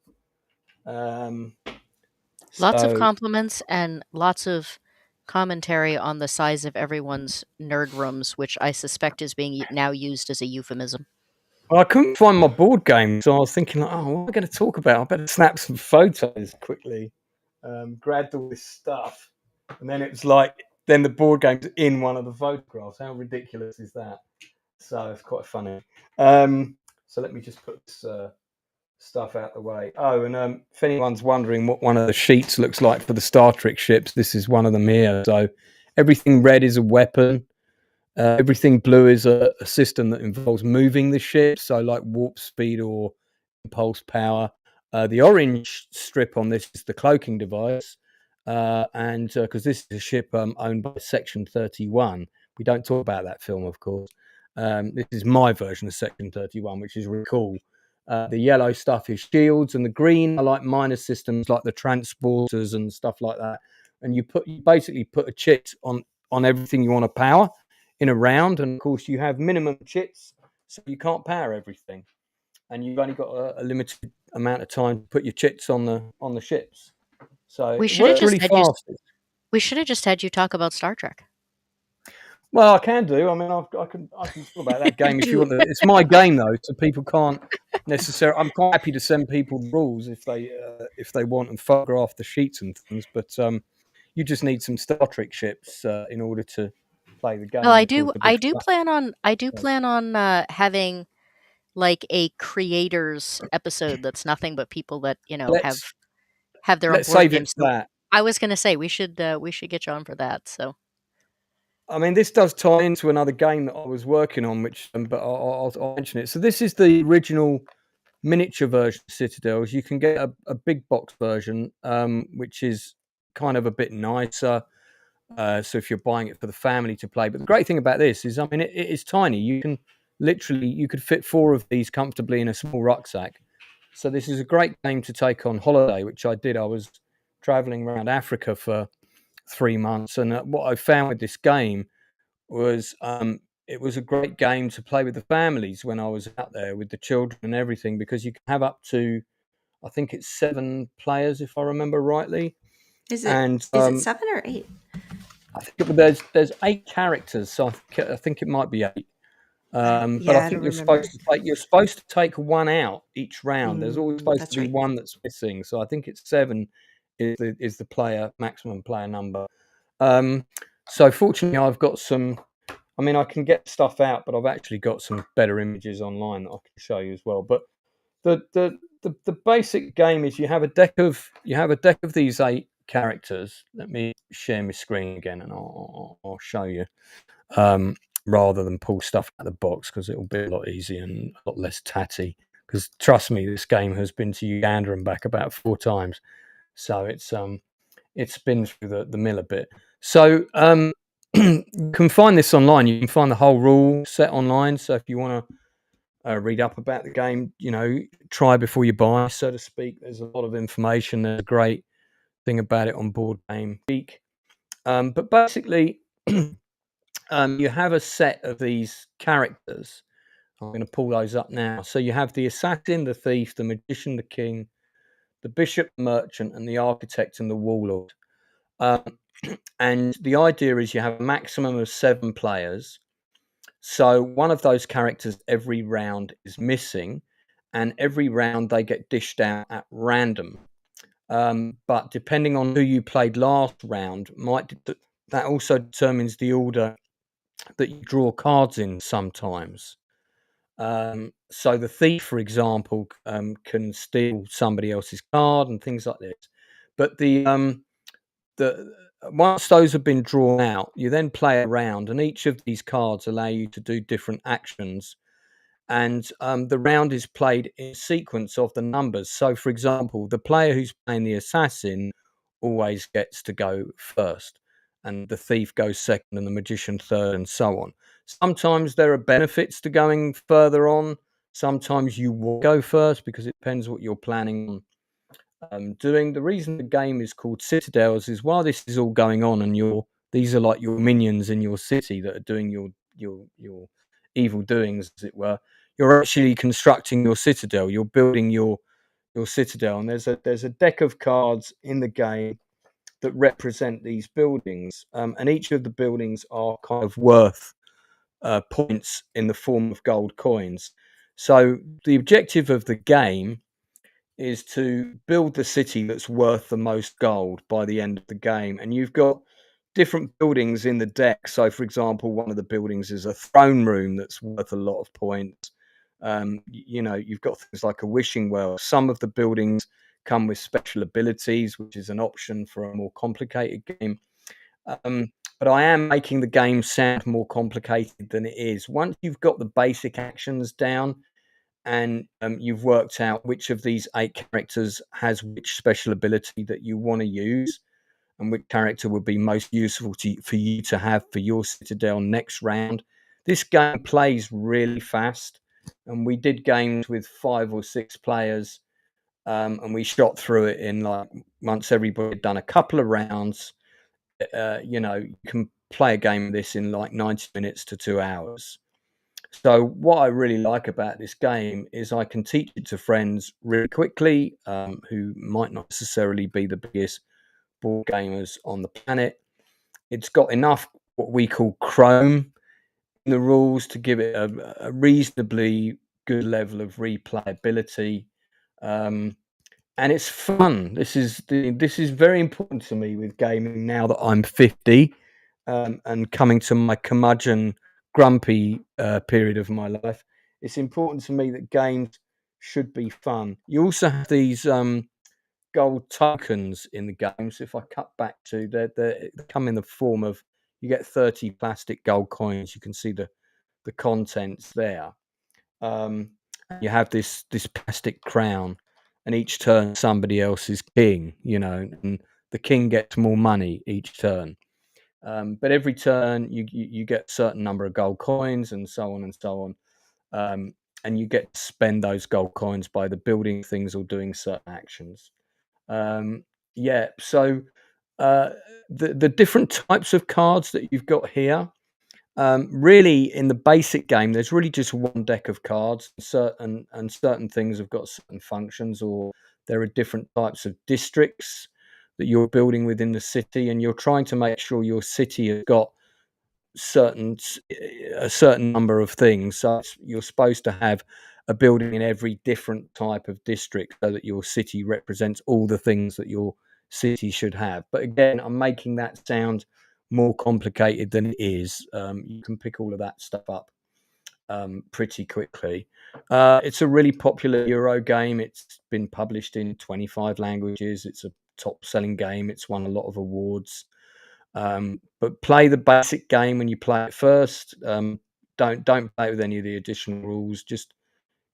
lots of So compliments and lots of commentary on the size of everyone's nerd rooms, which I suspect is being now used as a euphemism. Well, I couldn't find my board game, so I was thinking, like, oh, what am I going to talk about? I better snap some photos quickly. Grabbed all this stuff, and then it was like, then the board game's in one of the photographs. How ridiculous is that? So it's quite funny. So let me just put this stuff out the way. Oh, and if anyone's wondering what one of the sheets looks like for the Star Trek ships, this is one of them here. So everything red is a weapon. Everything blue is a system that involves moving the ship, so like warp speed or impulse power. The orange strip on this is the cloaking device, and because this is a ship owned by Section 31, we don't talk about that film, of course. This is my version of Section 31, which is really cool. The yellow stuff is shields, and the green are like minor systems, like the transporters and stuff like that. And you basically put a chit on everything you want to power in a round, and of course you have minimum chits, so you can't power everything, and you've only got a limited amount of time to put your chits on the ships. So We it should have works just really had you. fast. We should have just had you talk about Star Trek. Well, I can do. I mean, I can talk about that game if you Do. want. It's my game though, so people can't necessarily. I'm quite happy to send people the rules if they want and photograph the sheets and things. But you just need some Star Trek ships in order to play the Well, game. They're called the I big do stuff. plan on. I do plan on having like a creators episode that's nothing but people that Let's have their own let's board save it games. for So that. I was going to say we should get you on for that. So I mean, this does tie into another game that I was working on, which, but I'll mention it. So this is the original miniature version of Citadels. You can get a big box version, which is kind of a bit nicer. So if you're buying it for the family to play, but the great thing about this is, I mean, it is tiny. You could fit 4 of these comfortably in a small rucksack. So this is a great game to take on holiday, which I did. I was traveling around Africa for 3 months, and what I found with this game was it was a great game to play with the families when I was out there with the children and everything, because you can have up to, I think it's 7 players if I remember rightly, Is it and is it 7 or 8? I think there's 8 characters, so I think it might be 8. But I Yeah, I think don't remember. you're supposed to take 1 out each round. There's always supposed to That's be right. 1 that's missing, so I think it's 7 is the maximum player number. So fortunately, I've got some. I mean, I can get stuff out, but I've actually got some better images online that I can show you as well. But the basic game is you have a deck of these 8 characters. Let me share my screen again, and I'll show you. Rather than pull stuff out of the box, because it'll be a lot easier and a lot less tatty. Because trust me, this game has been to Uganda and back about 4 times, so it's been through the mill a bit. So you can find this online. You can find the whole rule set online. So if you want to read up about the game, try before you buy, so to speak. There's a lot of information. There's a great thing about it on Board Game Geek. But basically, you have a set of these characters. I'm going to pull those up now. So you have the assassin, the thief, the magician, the king, the bishop, the merchant, and the architect and the warlord. And the idea is you have a maximum of 7 players. So one of those characters every round is missing, and every round they get dished out at random. But depending on who you played last round, that also determines the order that you draw cards in sometimes. So the thief, for example, can steal somebody else's card and things like this. But the once those have been drawn out, you then play around, and each of these cards allow you to do different actions. And the round is played in sequence of the numbers. So, for example, the player who's playing the assassin always gets to go first, and the thief goes second, and the magician third, and so on. Sometimes there are benefits to going further on. Sometimes you will go first because it depends what you're planning on doing. The reason the game is called Citadels is while this is all going on, and these are like your minions in your city that are doing your evil doings, as it were. You're actually constructing your citadel. You're building your citadel, and there's a deck of cards in the game that represent these buildings, and each of the buildings are kind of worth points in the form of gold coins. So the objective of the game is to build the city that's worth the most gold by the end of the game. And you've got different buildings in the deck. So, for example, one of the buildings is a throne room that's worth a lot of points. You've got things like a wishing well. Some of the buildings come with special abilities, which is an option for a more complicated game. But I am making the game sound more complicated than it is. Once you've got the basic actions down, and you've worked out which of these 8 characters has which special ability that you want to use, and which character would be most useful for you to have for your citadel next round. This game plays really fast, and we did games with 5 or 6 players, and we shot through it in like once everybody had done a couple of rounds. You can play a game of this in like 90 minutes to 2 hours. So what I really like about this game is I can teach it to friends really quickly, who might not necessarily be the biggest board gamers on the planet. It's got enough what we call chrome in the rules to give it a reasonably good level of replayability, and it's fun. This is very important to me with gaming now that I'm 50, and coming to my curmudgeon, grumpy period of my life. It's important to me that games should be fun. You also have these gold tokens in the game. So if I cut back to, they come in the form of, you get 30 plastic gold coins. You can see the contents there. You have this plastic crown, and each turn somebody else is king, and the king gets more money each turn. But every turn you get a certain number of gold coins, and so on and so on. And you get to spend those gold coins by the building things or doing certain actions. So the different types of cards that you've got here, really in the basic game, there's really just one deck of cards. Certain things have got certain functions, or there are different types of districts that you're building within the city, and you're trying to make sure your city has got a certain number of things. So you're supposed to have a building in every different type of district, so that your city represents all the things that your city should have. But again, I'm making that sound more complicated than it is. You can pick all of that stuff up pretty quickly. It's a really popular Euro game. It's been published in 25 languages. It's a top-selling game. It's won a lot of awards. But play the basic game when you play it first. Don't play with any of the additional rules. Just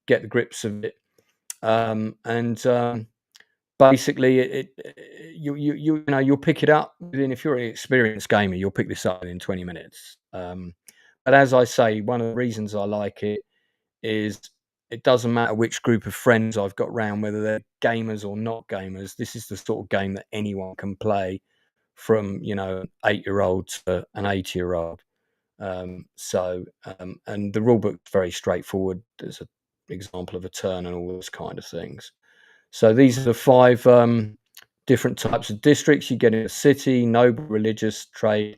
get the grips of it. Basically, you'll pick it up within, if you're an experienced gamer, you'll pick this up in 20 minutes. But as I say, one of the reasons I like it is it doesn't matter which group of friends I've got round, whether they're gamers or not gamers. This is the sort of game that anyone can play, from an 8-year-old to an 80-year-old. And the rule book's very straightforward. There's an example of a turn and all those kind of things. So these are the 5 different types of districts you get in a city: noble, religious, trade,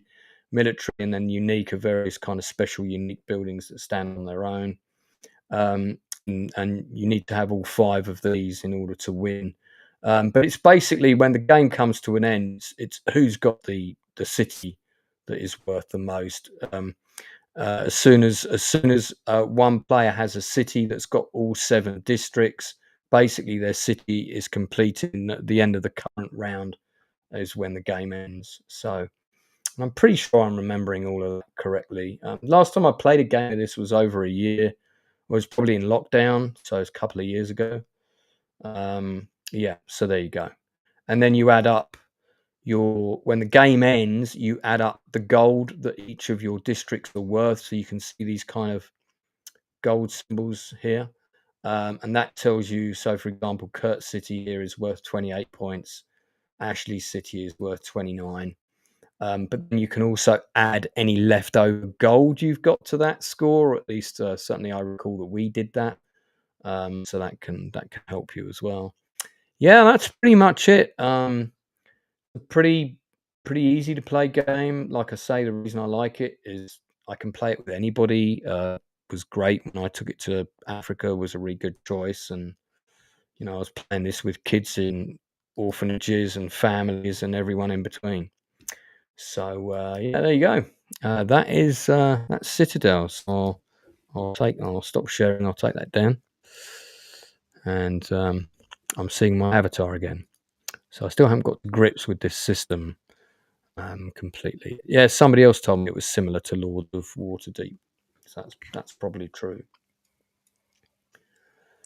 military, and then unique are various kind of special unique buildings that stand on their own. And you need to have all 5 of these in order to win. But it's basically, when the game comes to an end, it's who's got the city that is worth the most. As soon as one player has a city that's got all 7 districts, basically their city is completed, and at the end of the current round is when the game ends. So I'm pretty sure I'm remembering all of that correctly. Last time I played a game of this was over a year. I was probably in lockdown, so it's a couple of years ago. So there you go. And then you add up when the game ends, you add up the gold that each of your districts are worth. So you can see these kind of gold symbols here. And that tells you, so for example, Kurt City here is worth 28 points. Ashley City is worth 29. But then you can also add any leftover gold you've got to that score, or at least certainly I recall that we did that. So that can help you as well. Yeah, that's pretty much it. Pretty easy to play game. Like I say, the reason I like it is I can play it with anybody. was great when I took it to Africa. Was a really good choice, and I was playing this with kids in orphanages and families and everyone in between. So yeah, there you go. That's Citadel. So I'll stop sharing. I'll take that down, and I'm seeing my avatar again. So I still haven't got to grips with this system completely. Yeah, somebody else told me it was similar to Lord of Waterdeep. So that's probably true.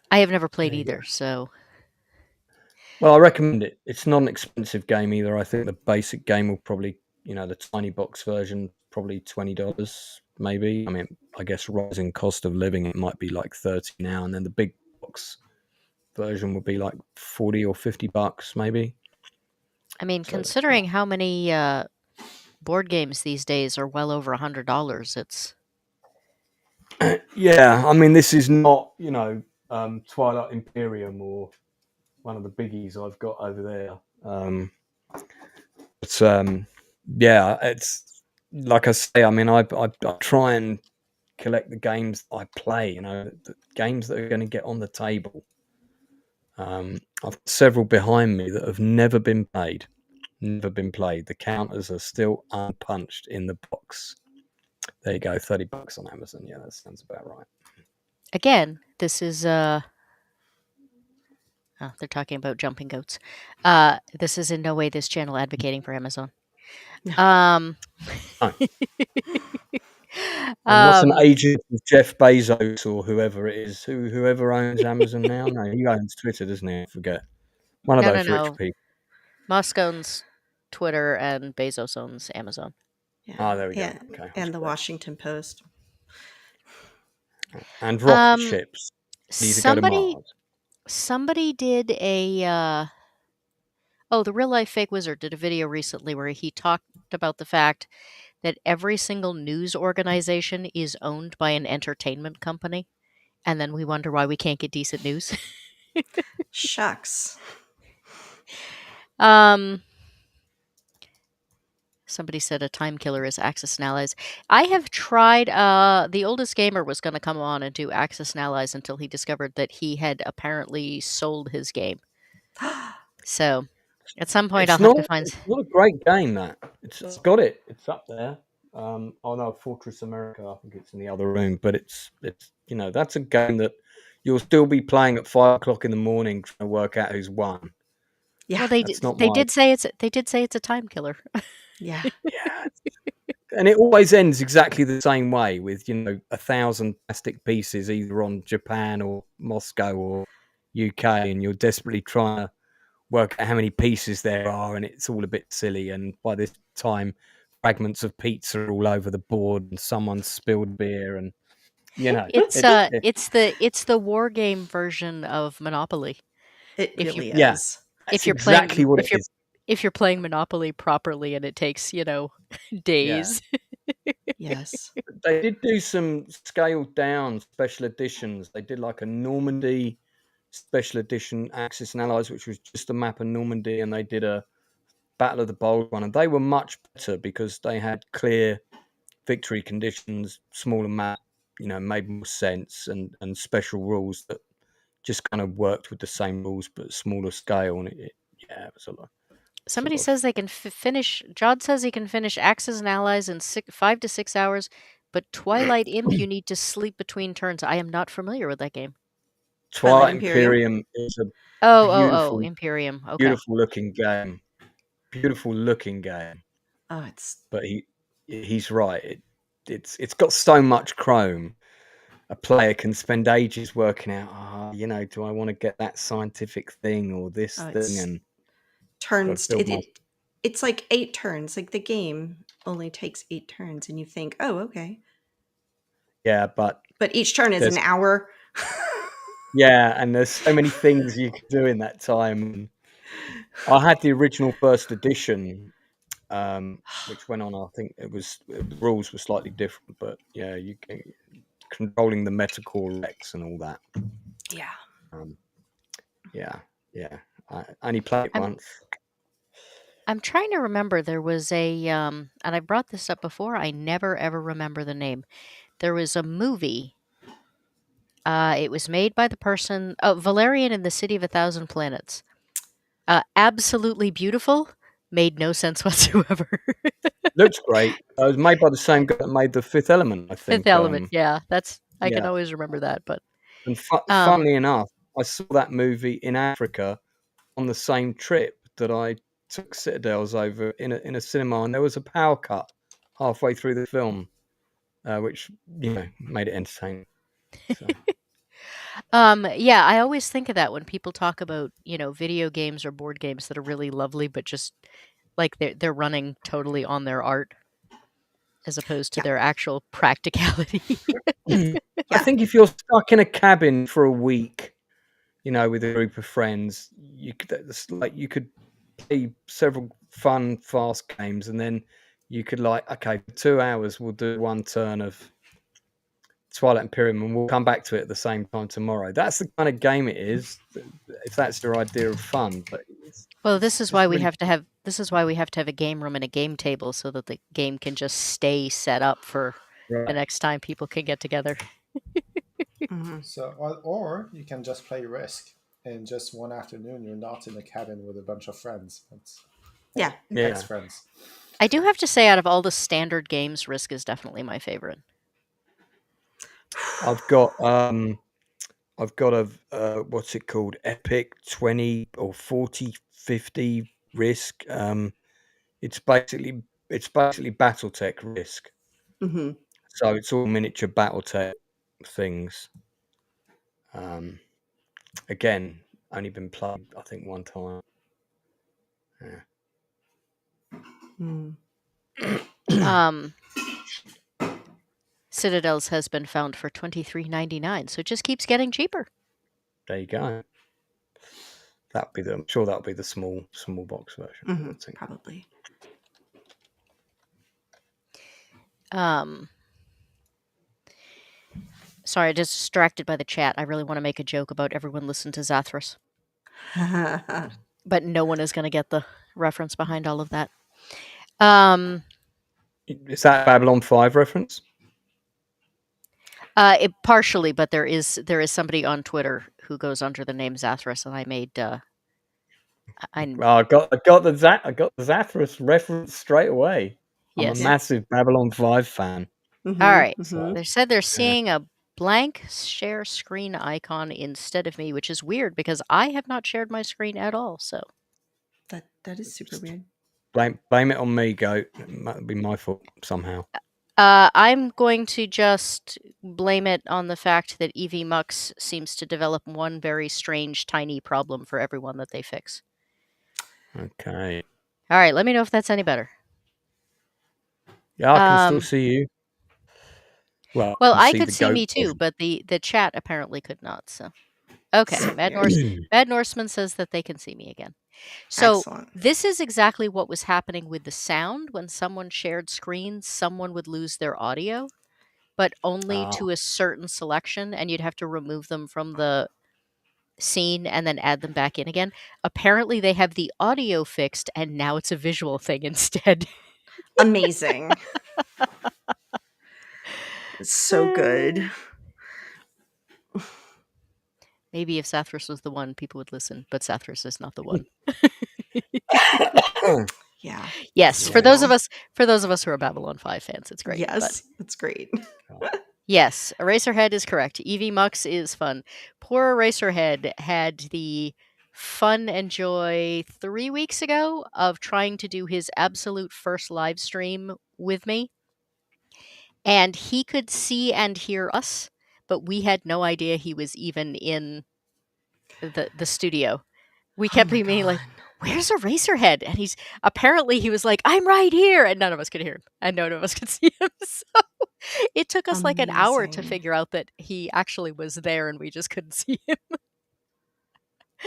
I have never played There you go. either, so Well, I recommend it. It's not an expensive game either. I think the basic game will probably, the tiny box version, probably $20, maybe. I mean, I guess rising cost of living, it might be like 30 now, and then the big box version will be like 40 or $50, maybe. I mean, So considering how many board games these days are well over $100, it's yeah, I mean, this is not, Twilight Imperium or one of the biggies I've got over there. But yeah, it's like I say. I mean, I try and collect the games I play. The games that are going to get on the table. I've got several behind me that have never been played. Never been played. The counters are still unpunched in the box. There you go, $30 on Amazon. Yeah, that sounds about right. again, this is oh, they're talking about jumping goats. This is in no way this channel advocating for Amazon. Um, No. I'm not an um, agent of Jeff Bezos or whoever it is. Whoever owns Amazon now? No, he owns Twitter, doesn't he? I forget. One of no, those rich no. people. Musk owns Twitter and Bezos owns Amazon. Yeah. Oh, there we go. And, Okay. and the Washington Post. And rocket Um, ships. Need to go to somebody Mars. somebody did a the real life fake wizard did a video recently where he talked about the fact that every single news organization is owned by an entertainment company, and then we wonder why we can't get decent news. Shucks. um Somebody said a time killer is Axis and Allies. I have tried. The oldest gamer was going to come on and do Axis and Allies until he discovered that he had apparently sold his game. So, at some point, I'll have to find. It's not a great game, that. It's got it. It's up there. Oh no, Fortress America, I think it's in the other room, but it's that's a game that you'll still be playing at 5 o'clock in the morning trying to work out who's won. Yeah. Well, they That's not they my did say it's a time killer. Yeah. yeah. And it always ends exactly the same way with 1,000 plastic pieces either on Japan or Moscow or UK, and you're desperately trying to work out how many pieces there are, and it's all a bit silly. And by this time, fragments of pizza are all over the board, and someone spilled beer, and It's it, it's the war game version of Monopoly. It If you really yeah, is. that's exactly what it is. if you're playing Monopoly properly and it takes Yeah, days. Yes. they did do some scaled down special editions. They did like a Normandy special edition Axis and Allies, which was just a map of Normandy, and they did a Battle of the Bulge one, and they were much better because they had clear victory conditions, smaller map, made more sense, and special rules that just kind of worked with the same rules but smaller scale. And it was a lot. Somebody says they can finish. John says he can finish Axis and Allies in 5 to 6 hours, but Twilight Imp you need to sleep between turns. I am not familiar with that game. Twilight Imperium is a Oh, beautiful, Imperium. Okay. beautiful looking game. Beautiful looking game. Oh, it's But he's right. It's got so much chrome. A player can spend ages working out. Do I want to get that scientific thing or this thing? And turns. It's like 8 turns. Like the game only takes 8 turns, and you think, oh, okay. Yeah, but each turn is an hour. Yeah, and there's so many things you can do in that time. I had the original first edition, which went on. I think the rules were slightly different, but yeah, you can controlling the Metacore Rex and all that. Yeah. Yeah. I only played it once. I'm trying to remember. There was a and I brought this up before. I never ever remember the name. There was a movie It was made by the person, Valerian in the City of a Thousand Planets. Absolutely beautiful. Made no sense whatsoever. Looks great. It was made by the same guy that made the Fifth Element, I Fifth think. Element, yeah, I can Yeah, always remember that. But and um, funnily enough, I saw that movie in Africa on the same trip that I took Citadels over in a cinema, and there was a power cut halfway through the film, which made it entertaining. So. yeah, I always think of that when people talk about video games or board games that are really lovely, but just like they're running totally on their art as opposed to Yeah. their actual practicality. I Yeah. think if you're stuck in a cabin for a week, with a group of friends, you could play several fun, fast games, and then you could okay, for 2 hours we'll do one turn of Twilight Imperium, and we'll come back to it at the same time tomorrow. That's the kind of game it is, if that's your idea of fun. But Well, it's this is just why we really have to have a game room and a game table so that the game can just stay set up for the right. next time people can get together. Mhm. So, or you can just play Risk in just one afternoon. You're not in a cabin with a bunch of friends. It's Yeah. Yeah. ex-friends. I do have to say, out of all the standard games, Risk is definitely my favorite. I've got a what's it called? Epic 20 or 40, 50 Risk. It's basically BattleTech Risk. Hmm. So it's all miniature BattleTech things. Again, only been played I think one time. Mm. Um, Citadels has been found for $23.99, so it just keeps getting cheaper. There you go. I'm sure that'll be the small box version. Hmm. I think. Probably. Sorry, I just distracted by the chat. I really want to make a joke about everyone listen to Zathras, but no one is going to get the reference behind all of that. Is that a Babylon 5 reference? Partially, but there is somebody on Twitter who goes under the name Zathras, and I made Well, I got the Zathras reference straight away. I'm a yes. Yeah. massive Babylon 5 fan. All Hmm. right. Hmm. They said they're seeing a blank share screen icon instead of me, which is weird because I have not shared my screen at all. So That is super weird. Blame it on me, Goat. It might be my fault somehow. I'm going to just blame it on the fact that EV Mux seems to develop one very strange, tiny problem for everyone that they fix. Okay. All right, let me know if that's any better. Yeah, I can still see you. Well, Well, I see could the see goat me too, but the chat apparently could not. So, okay, So Mad weird. Norseman says that they can see me again. So Excellent. this is exactly what was happening with the sound when someone shared screens. Someone would lose their audio, but only Ah, to a certain selection, and you'd have to remove them from the scene and then add them back in again. Apparently, they have the audio fixed, and now it's a visual thing instead. Amazing. It's so good. Maybe if Sathras was the one, people would listen, but Sathras is not the one. Yeah. Yes, So for those real. of us who are Babylon 5 fans, it's great. But Yes, that's great. yes, Eraserhead is correct. EV Mux is fun. Poor Eraserhead had the fun and joy 3 weeks ago of trying to do his absolute first live stream with me. And he could see and hear us, but we had no idea he was even in the studio. We Oh kept my being like, God. "Where's Eraserhead?" And he was like, "I'm right here," and none of us could hear him, and none of us could see him. So it took us like an hour to Amazing. figure out that he actually was there, and we just couldn't see him.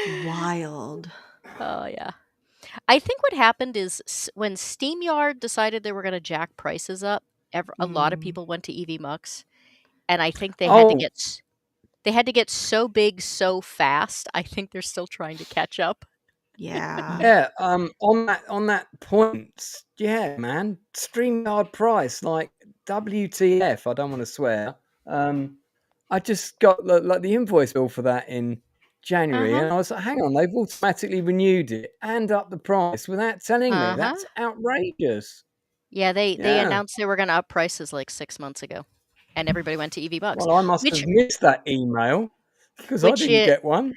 Wild. Oh yeah. I think what happened is when SteamYard decided they were going to jack prices up, a lot of Mm, people went to EV Mux, and I think they had to oh, get so big so fast. I think they're still trying to catch up. yeah. yeah. On that point, yeah, man. StreamYard price, like WTF? I don't want to swear. I just got like the invoice bill for that in January, and I was like, hang on, they've automatically renewed it and up the price without telling me. Uh-huh. That's outrageous. Yeah, they Yeah. announced they were going to up prices like 6 months ago, and everybody went to EV Bucks, Well, I must which have missed that email because I which didn't it get one.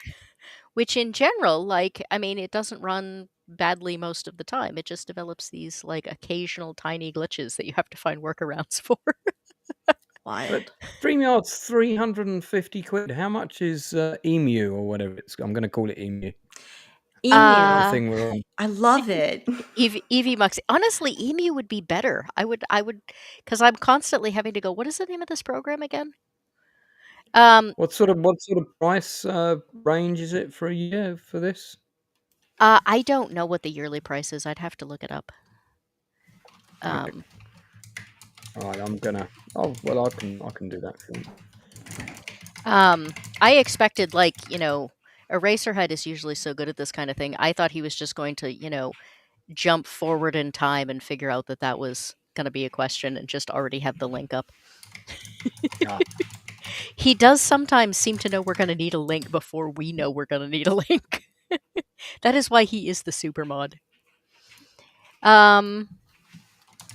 which in general, like, I mean, it doesn't run badly most of the time. It just develops these like occasional tiny glitches that you have to find workarounds for. Wild. StreamYard's 350 quid. How much is Emu or whatever it's? I'm going to call it Emu. The Uh, Emu. thing we're on. I love it. EV Mux. Honestly, Emu would be better. I would, because I'm constantly having to go. What is the name of this program again? What sort of price range is it for a year for this? I don't know what the yearly price is. I'd have to look it up. Okay. All right, I'm gonna. Oh well, I can do that for you. I expected, like, Eraserhead is usually so good at this kind of thing. I thought he was just going to, jump forward in time and figure out that that was going to be a question and just already have the link up. Ah. He does sometimes seem to know we're going to need a link before we know we're going to need a link. That is why he is the super mod.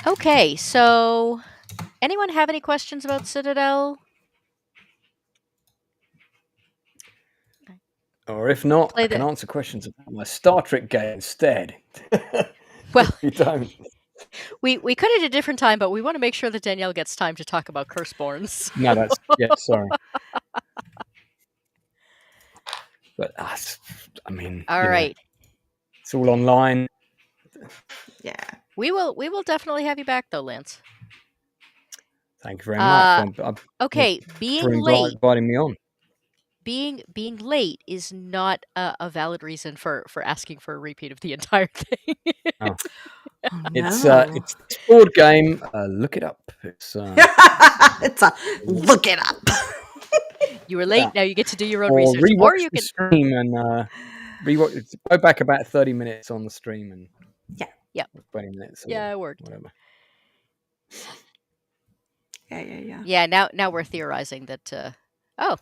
Okay, so anyone have any questions about Citadel? Or if not, Play I can the answer questions about my Star Trek game instead. well. If you don't. We could at a different time, but we want to make sure that Danielle gets time to talk about Curseborns. No, that's sorry. But I mean, All right. it's all online. Yeah. We will definitely have you back though, Lance. Thank you very much. Okay, for being late. inviting me on. Being late is not a valid reason for asking for a repeat of the entire thing. Oh. Oh It's no. it's this board game. Look it up. It's It's a look it up. You were late. Now you get to do your own or research, rewatch or you the can. stream and rewatch. Go back about 30 minutes on the stream and Yeah. 20 minutes. Or Yeah, it worked. Whatever. Yeah. Yeah. Now we're theorizing that. Oh,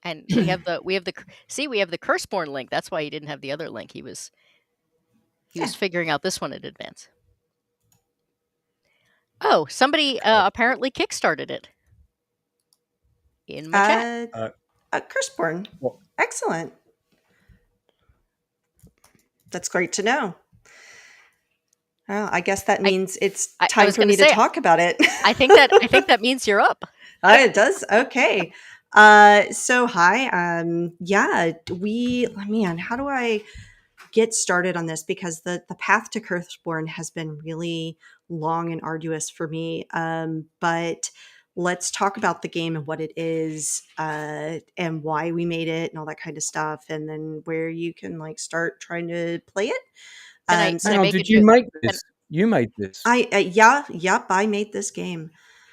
and we have the we have the Curseborne link. That's why he didn't have the other link. He was figuring out this one in advance. Oh, somebody apparently kickstarted it in my chat. Curseborne. What? Excellent. That's great to know. Well, I guess that means it's time for me to talk about it. I think that means you're up. It does. Okay. So hi. Man, how do I get started on this? Because the path to Curseborne has been really long and arduous for me. But let's talk about the game and what it is, and why we made it and all that kind of stuff, and then where you can like start trying to play it. Hang on, did you make this? You made this. Yep, I made this game.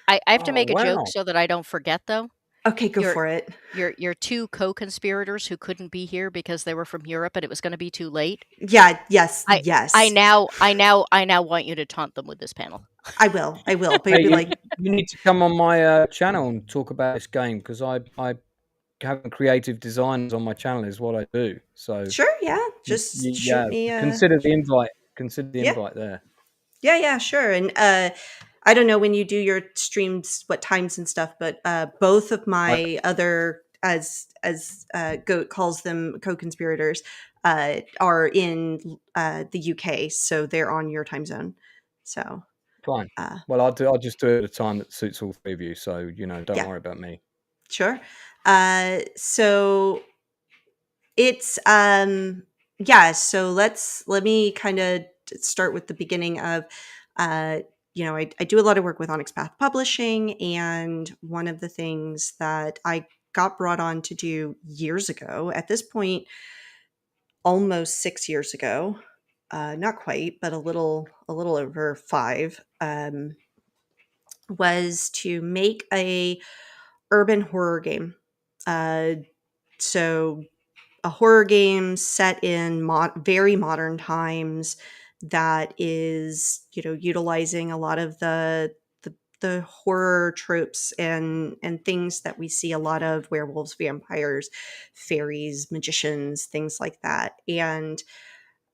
I have to make a joke so that I don't forget, though. Okay, go for it. Your two co-conspirators who couldn't be here because they were from Europe and it was going to be too late. Yeah. Yes. I now want you to taunt them with this panel. I will. But Hey, you'll be like, you need to come on my channel and talk about this game because I having creative designers on my channel is what I do. So sure, yeah, just shoot me. Consider the invite. Consider the invite there. Yeah, sure. And I don't know when you do your streams, what times and stuff, but both of my other, as Goat calls them, co-conspirators, are in the UK, so they're on your time zone. So fine. Well, I'll just do it at a time that suits all three of you. So don't worry about me. Sure. So it's so let me kind of start with the beginning of I do a lot of work with Onyx Path Publishing, and one of the things that I got brought on to do years ago, at this point almost 6 years ago, not quite, but a little over 5, was to make a urban horror game. So a horror game set in very modern times that is, utilizing a lot of the the horror tropes and things that we see a lot of: werewolves, vampires, fairies, magicians, things like that. And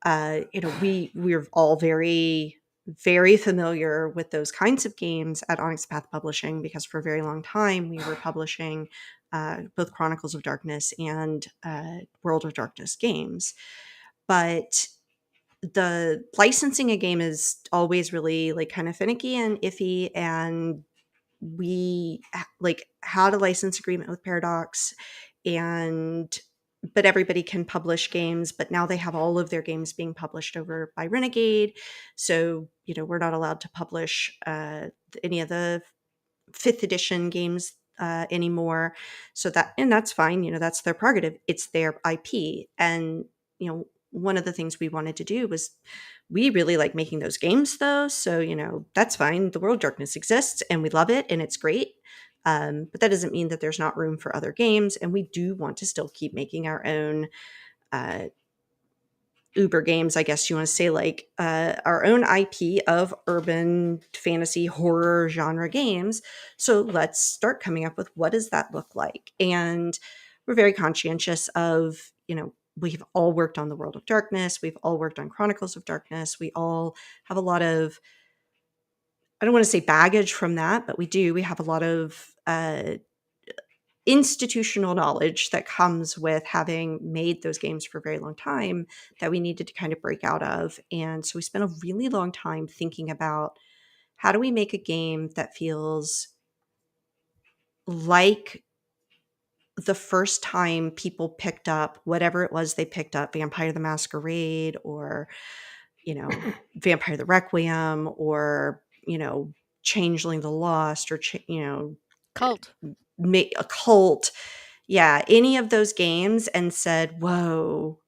we're all very, very familiar with those kinds of games at Onyx Path Publishing, because for a very long time we were publishing both Chronicles of Darkness and World of Darkness games. But the licensing a game is always really like kind of finicky and iffy, and we like had a license agreement with Paradox, and but everybody can publish games, but now they have all of their games being published over by Renegade. So we're not allowed to publish any of the 5th edition games anymore. So that's fine. That's their prerogative. It's their IP. And one of the things we wanted to do was, we really like making those games though. So that's fine. The World of Darkness exists and we love it and it's great. But that doesn't mean that there's not room for other games, and we do want to still keep making our own uh, Uber games, I guess you want to say, like our own IP of urban fantasy horror genre games. So let's start coming up with, what does that look like? And we're very conscientious of, we've all worked on the World of Darkness. We've all worked on Chronicles of Darkness. We all have a lot of, I don't want to say baggage from that, but we do. We have a lot of institutional knowledge that comes with having made those games for a very long time, that we needed to kind of break out of. And so we spent a really long time thinking about, how do we make a game that feels like the first time people picked up whatever it was they picked up, Vampire the Masquerade, or Vampire the Requiem, or Changeling the Lost, or Cult. a Cult. Yeah, any of those games, and said, whoa,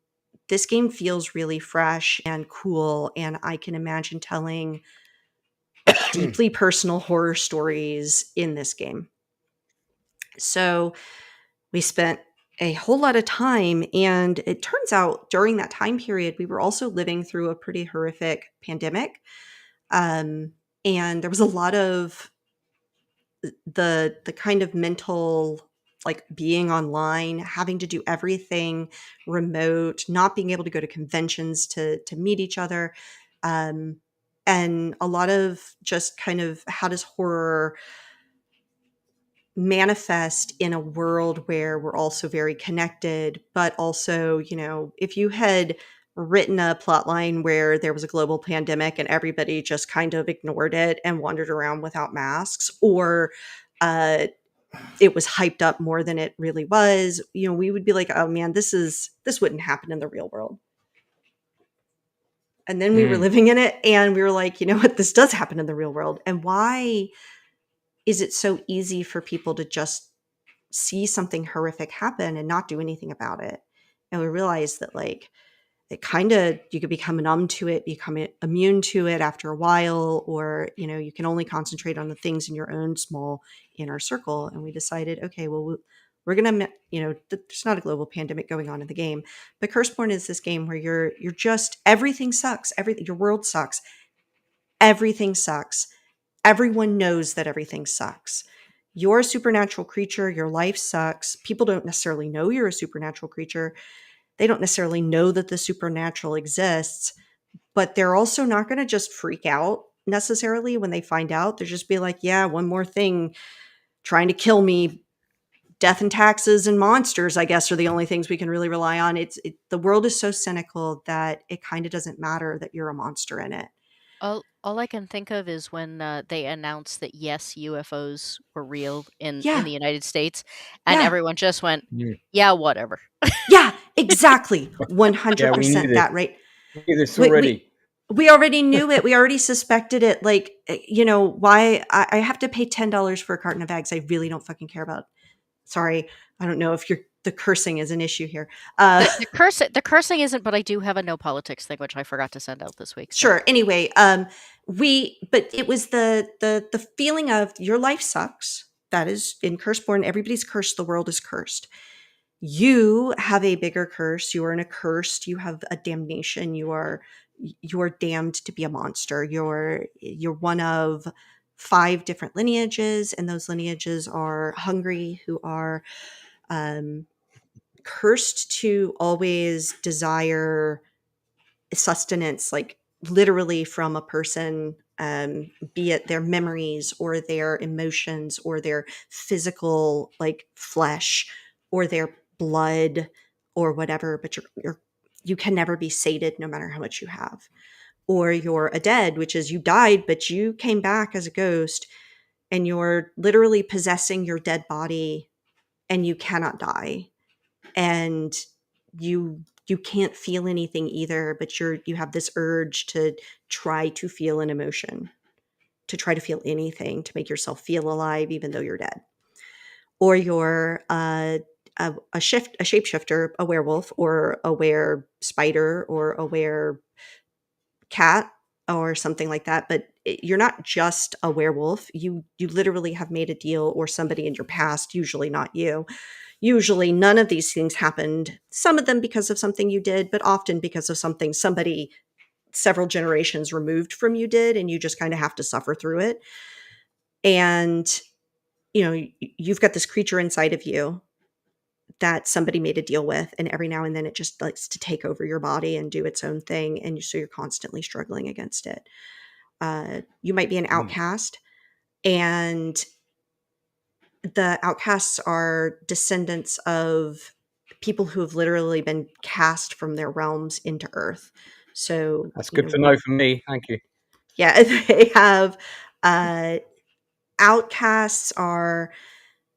this game feels really fresh and cool, and I can imagine telling deeply personal horror stories in this game. So we spent a whole lot of time, and it turns out during that time period, we were also living through a pretty horrific pandemic. And there was a lot of the kind of mental, like being online, having to do everything remote, not being able to go to conventions to meet each other, and a lot of just kind of, how does horror manifest in a world where we're also very connected, but also, if you had written a plot line where there was a global pandemic and everybody just kind of ignored it and wandered around without masks, or it was hyped up more than it really was, we would be like, oh man, this wouldn't happen in the real world. And then we were living in it, and we were like, you know what, this does happen in the real world. And why is it so easy for people to just see something horrific happen and not do anything about it? And we realized that, like, it kind of, you could become numb to it, become immune to it after a while, or you can only concentrate on the things in your own small inner circle. And we decided, okay, well, we're gonna, there's not a global pandemic going on in the game, but Curseborne is this game where you're just, everything sucks, everything, your world sucks, everything sucks, everyone knows that everything sucks. You're a supernatural creature, your life sucks, people don't necessarily know you're a supernatural creature, they don't necessarily know that the supernatural exists, but they're also not going to just freak out necessarily when they find out. They'll just be like, yeah, one more thing trying to kill me. Death and taxes and monsters, I guess, are the only things we can really rely on. The world is so cynical that it kind of doesn't matter that you're a monster in it. All I can think of is when they announced that, yes, UFOs were real in Yeah, the United States, and yeah, everyone just went, Mm. yeah, whatever. yeah, exactly. Yeah, we knew 100% this. that, right? We knew this We, already. we already knew it. We already suspected it. Like, why I have to pay $10 for a carton of eggs I really don't fucking care about. Sorry, I don't know if the cursing is an issue here. The cursing isn't, but I do have a no politics thing, which I forgot to send out this week. So. Sure. Anyway, but it was the feeling of, your life sucks. That is in Curseborne. Everybody's cursed. The world is cursed. You have a bigger curse. You are in a cursed. You have a damnation. You're damned to be a monster. You're one of 5 different lineages, and those lineages are hungry, who are cursed to always desire sustenance, like literally from a person, be it their memories or their emotions or their physical, like flesh, or their blood or whatever. But you can never be sated no matter how much you have. Or you're a dead, which is you died, but you came back as a ghost, and you're literally possessing your dead body, and you cannot die, and you can't feel anything either, but you have this urge to try to feel an emotion, to try to feel anything, to make yourself feel alive even though you're dead. Or you're a shapeshifter, a werewolf, or a were spider, or a were cat, or something like that. But you're not just a werewolf. You literally have made a deal, or somebody in your past, usually not you. Usually none of these things happened. Some of them because of something you did, but often because of something somebody several generations removed from you did, and you just kind of have to suffer through it. And you've got this creature inside of you that somebody made a deal with, and every now and then it just likes to take over your body and do its own thing, and so you're constantly struggling against it. You might be an outcast, and the outcasts are descendants of people who have literally been cast from their realms into Earth. So, That's good to know for me. Thank you. yeah, they have outcasts are,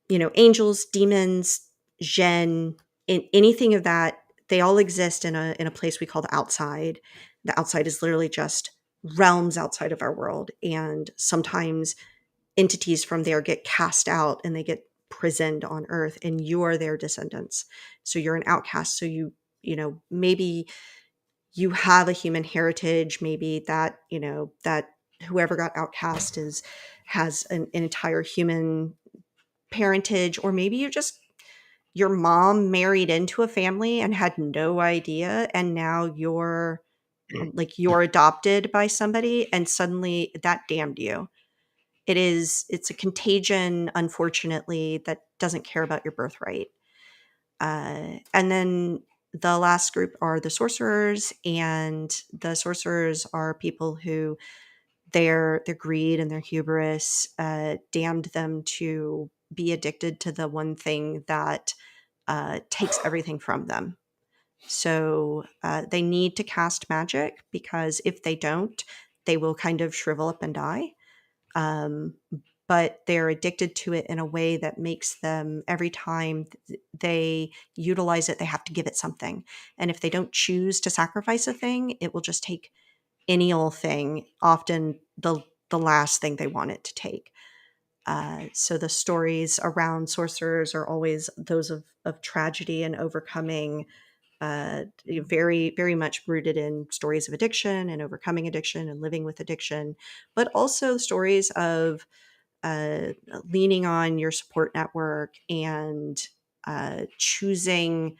angels, demons, Jinn, in anything of that. They all exist in a place we call the outside. The outside is literally just realms outside of our world, and sometimes entities from there get cast out and they get prisoned on Earth, and you're their descendants. So you're an outcast. So maybe you have a human heritage, maybe that whoever got outcast has an entire human parentage, or maybe your mom married into a family and had no idea, and now you're adopted by somebody, and suddenly that damned you. It's a contagion, unfortunately, that doesn't care about your birthright. And then the last group are the sorcerers, and the sorcerers are people who their greed and their hubris damned them to be addicted to the one thing that takes everything from them. So they need to cast magic, because if they don't, they will kind of shrivel up and die. Um, but they're addicted to it in a way that makes them, every time they utilize it, they have to give it something. And if they don't choose to sacrifice a thing, it will just take any old thing, often the last thing they want it to take. So the stories around sorcerers are always those of tragedy and overcoming, very, very much rooted in stories of addiction and overcoming addiction and living with addiction, but also stories of leaning on your support network and choosing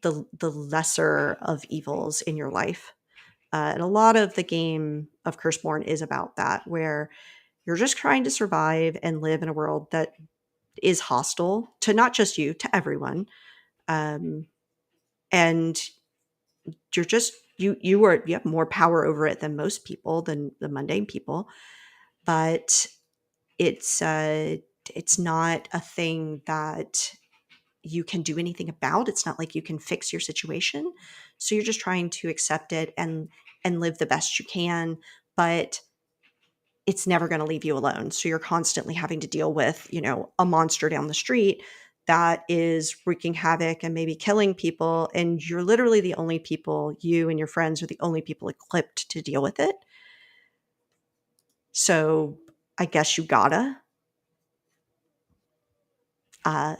the lesser of evils in your life. And a lot of the game of Curseborne is about that, where you're just trying to survive and live in a world that is hostile to not just you, to everyone. Um, and you have more power over it than most people, than the mundane people. But it's not a thing that you can do anything about. It's not like you can fix your situation. So you're just trying to accept it and live the best you can, but it's never going to leave you alone. So you're constantly having to deal with, a monster down the street that is wreaking havoc and maybe killing people, and you're literally the only people, you and your friends are the only people equipped to deal with it. So I guess you gotta.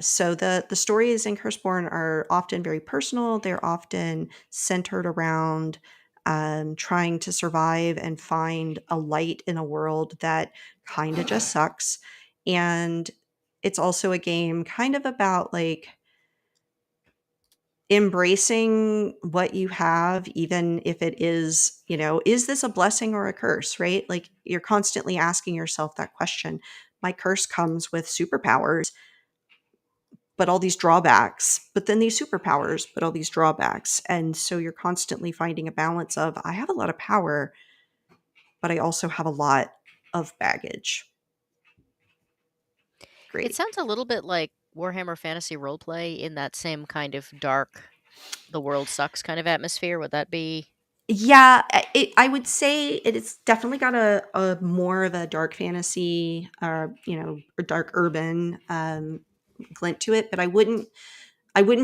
So the stories in Curseborne are often very personal. They're often centered around trying to survive and find a light in a world that kind of just sucks. And it's also a game kind of about, like, embracing what you have, even if it is, is this a blessing or a curse, right? Like you're constantly asking yourself that question. My curse comes with superpowers, but all these drawbacks, but then these superpowers, but all these drawbacks. And so you're constantly finding a balance of, I have a lot of power, but I also have a lot of baggage. It Great. sounds a little bit like Warhammer Fantasy Roleplay in that same kind of dark, the world sucks kind of atmosphere. Would that be? Yeah, I would say it's definitely got a more of a dark fantasy, or dark urban glint to it, but I wouldn't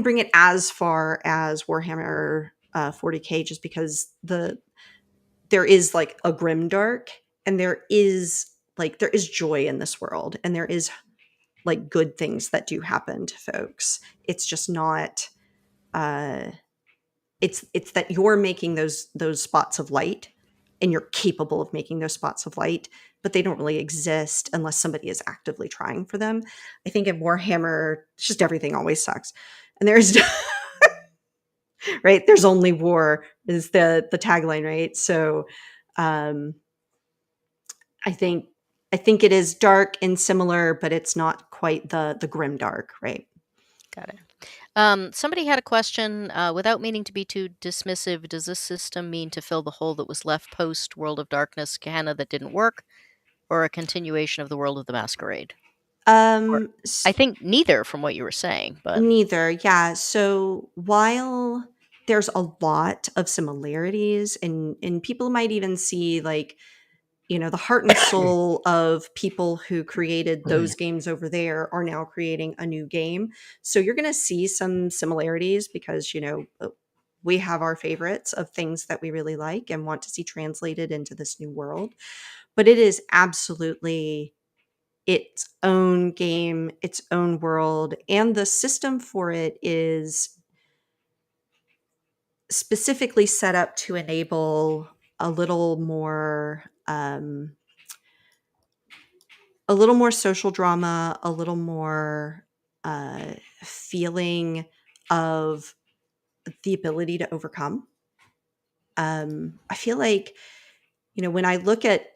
bring it as far as Warhammer 40K, just because there is like a grim dark, and there is joy in this world, and there is like good things that do happen to folks. It's just not. Uh, it's that you're making those spots of light, and you're capable of making those spots of light, but they don't really exist unless somebody is actively trying for them. I think in Warhammer, it's just everything always sucks, and there's right, there's only war is the tagline, right? So um I think I think it is dark and similar, but it's not quite the grim dark, right? Got it. Somebody had a question. Without meaning to be too dismissive, does this system mean to fill the hole that was left post World of Darkness Gehenna that didn't work, or a continuation of the World of the Masquerade? Or I think neither, from what you were saying. But Neither, yeah. So while there's a lot of similarities, and people might even see like, the heart and soul of people who created those games over there are now creating a new game. So you're going to see some similarities because, we have our favorites of things that we really like and want to see translated into this new world. But it is absolutely its own game, its own world, and the system for it is specifically set up to enable a little more social drama, a little more feeling of the ability to overcome. I feel like, when I look at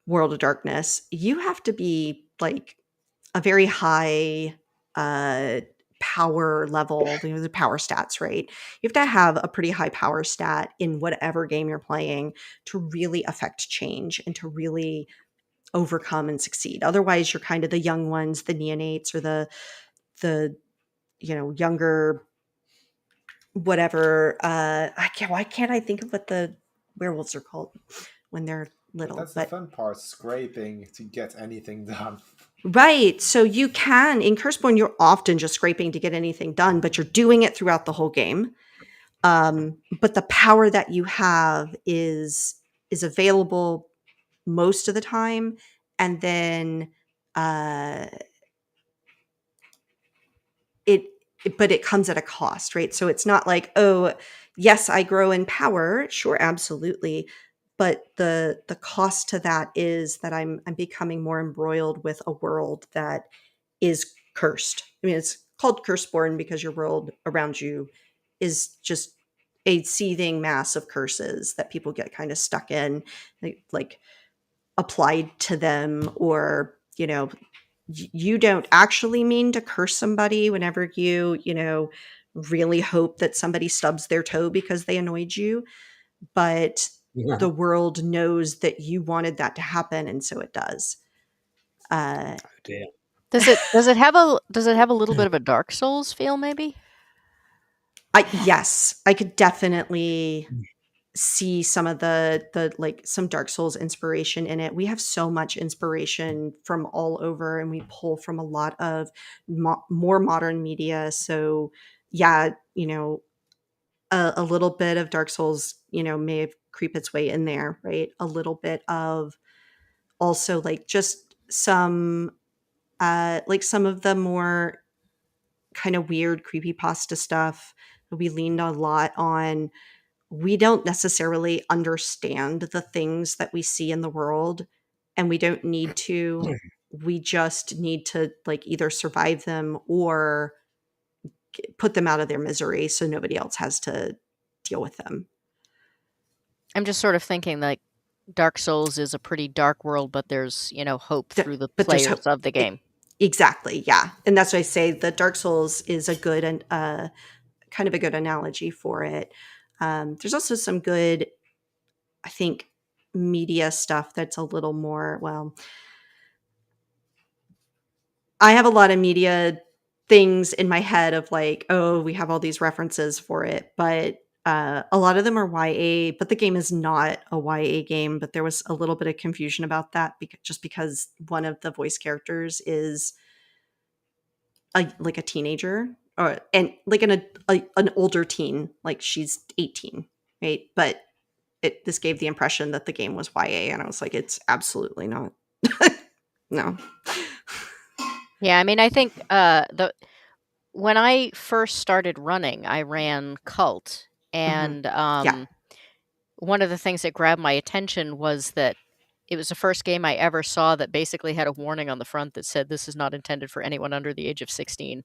World of Darkness, you have to be like a very high uh, power level, the power stats, right? You have to have a pretty high power stat in whatever game you're playing to really affect change and to really overcome and succeed. Otherwise, you're kind of the young ones, the neonates, or the younger whatever. Why can't I think of what the werewolves are called when they're But little? that's the But fun part, scraping to get anything done. right. So you can in Curseborne, you're often just scraping to get anything done, but you're doing it throughout the whole game. But the power that you have is available most of the time, and then uh, it but it comes at a cost, right? So it's not like, oh, yes, I grow in power, sure, absolutely, but the cost to that is that I'm becoming more embroiled with a world that is cursed. I mean, it's called Curseborne because your world around you is just a seething mass of curses that people get kind of stuck in, like applied to them, or you don't actually mean to curse somebody whenever you really hope that somebody stubs their toe because they annoyed you, but Yeah. the world knows that you wanted that to happen, and so it does. uh Oh dear. does it have a little bit of a Dark Souls feel? Maybe. yes, I could definitely see some of the like some Dark Souls inspiration in it. We have so much inspiration from all over, and we pull from a lot of more modern media. So yeah, a little bit of Dark Souls, may have creep its way in there, right? A little bit of also like just some like some of the more kind of weird creepypasta stuff. We leaned a lot on, we don't necessarily understand the things that we see in the world, and we don't need to. We just need to like either survive them or put them out of their misery so nobody else has to deal with them. I'm just sort of thinking like Dark Souls is a pretty dark world, but there's, hope through the But there's hope. players of the game. Exactly, yeah. And that's why I say that Dark Souls is a good and kind of a good analogy for it. There's also some good, I think, media stuff that's a little more, well, I have a lot of media things in my head of like, oh, we have all these references for it, but a lot of them are YA, but the game is not a YA game. But there was a little bit of confusion about that just because one of the voice characters is like a teenager and like an older teen, like she's 18, right? But this gave the impression that the game was YA, and I was like, it's absolutely not. No. Yeah, I mean, I think when I first started running, I ran Cult, and Yeah. one of the things that grabbed my attention was that it was the first game I ever saw that basically had a warning on the front that said this is not intended for anyone under the age of 16.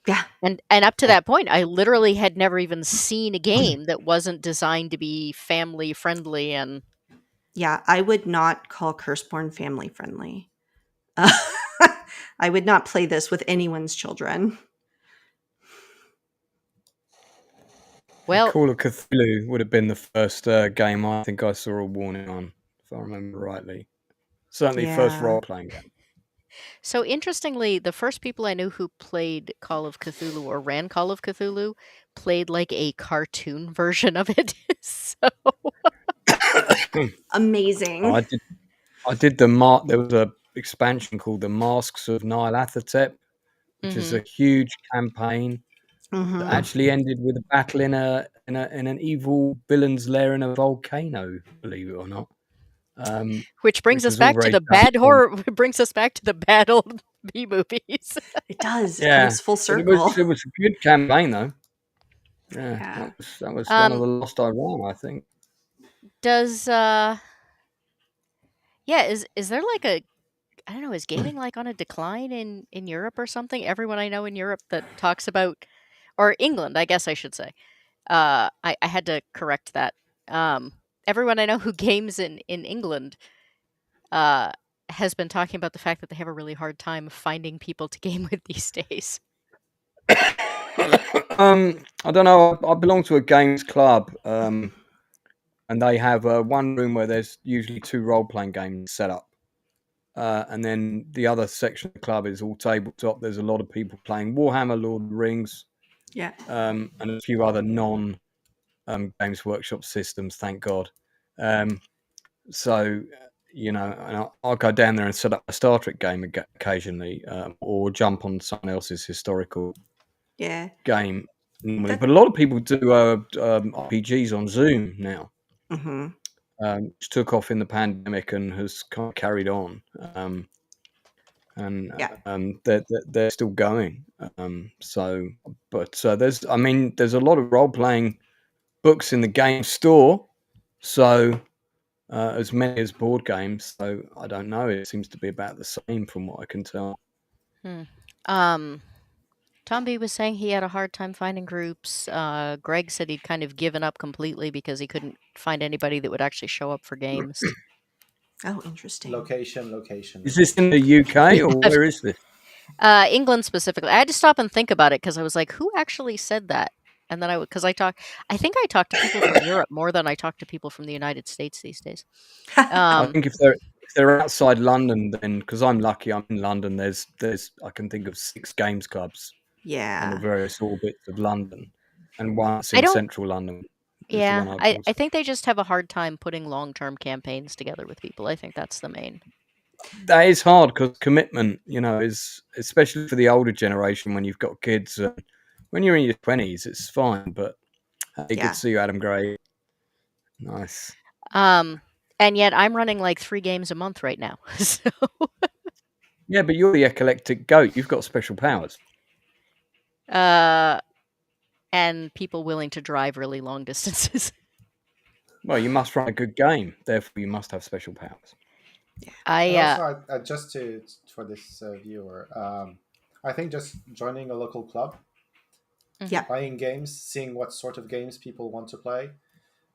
Yeah. And up to that point, I literally had never even seen a game that wasn't designed to be family friendly. And Yeah, I would not call Curseborne family friendly. I would not play this with anyone's children. well, Call of Cthulhu would have been the first game I think I saw a warning on, if I remember rightly. Certainly, first Yeah. role-playing game. so interestingly, the first people I knew who played Call of Cthulhu or ran Call of Cthulhu played like a cartoon version of it. So Amazing. I did there was a expansion called the Masks of Nyarlathotep, which is a huge campaign that Mhm. actually ended with a battle in an evil villain's lair in a volcano, believe it or not. which brings Which us was all back to very the bad touching. horror. Brings us back to the bad old B movies. It does. It Yeah, comes full but circle. it was a good campaign though. Yeah, Yeah. that was one of um, the last I ran, I think. does yeah, is there like a I don't know, is gaming like on a decline in Europe or something? Everyone I know in Europe that talks about, or England, I guess I should say. I had to correct that. Um, everyone I know who games in England uh, has been talking about the fact that they have a really hard time finding people to game with these days. I don't know. I belong to a games club, and they have one room where there's usually 2 role-playing games set up. And then the other section of the club is all tabletop. There's a lot of people playing Warhammer, Lord of the Rings, Yeah. and a few other non Games Workshop systems, thank God. So, and I'll go down there and set up a Star Trek game occasionally, or jump on someone else's historical Yeah. game normally. That But a lot of people do RPGs on Zoom now. Mhm. Which took off in the pandemic and has kind of carried on. Yeah. They're still going. There's a lot of role playing books in the game store, so as many as board games. So I don't know. It seems to be about the same from what I can tell. Hmm. Um, Tom B was saying he had a hard time finding groups. Greg said he'd kind of given up completely because he couldn't find anybody that would actually show up for games. Oh, interesting. Location. Is this in the UK or where is this? England specifically. I had to stop and think about it because I was like, who actually said that? And then I think I talk to people from Europe more than I talk to people from the United States these days. I think if they're outside London, then because I'm lucky, I'm in London. There's I can think of 6 games clubs on the Yeah. various orbits of London, and one's I in don't, central London. Is the one yeah, I I was. think they just have a hard time putting long-term campaigns together with people. I think that's the main. That is hard because commitment, is especially for the older generation when you've got kids. When you're in your 20s, it's fine. But hey, good Yeah. to see you, Adam Gray. Nice. And yet I'm running like 3 games a month right now. So, Yeah, but you're the eclectic goat. You've got special powers. and people willing to drive really long distances. Well, you must run a good game. Therefore, you must have special powers. And I also, just for this viewer, I think just joining a local club Yeah. playing games, seeing what sort of games people want to play,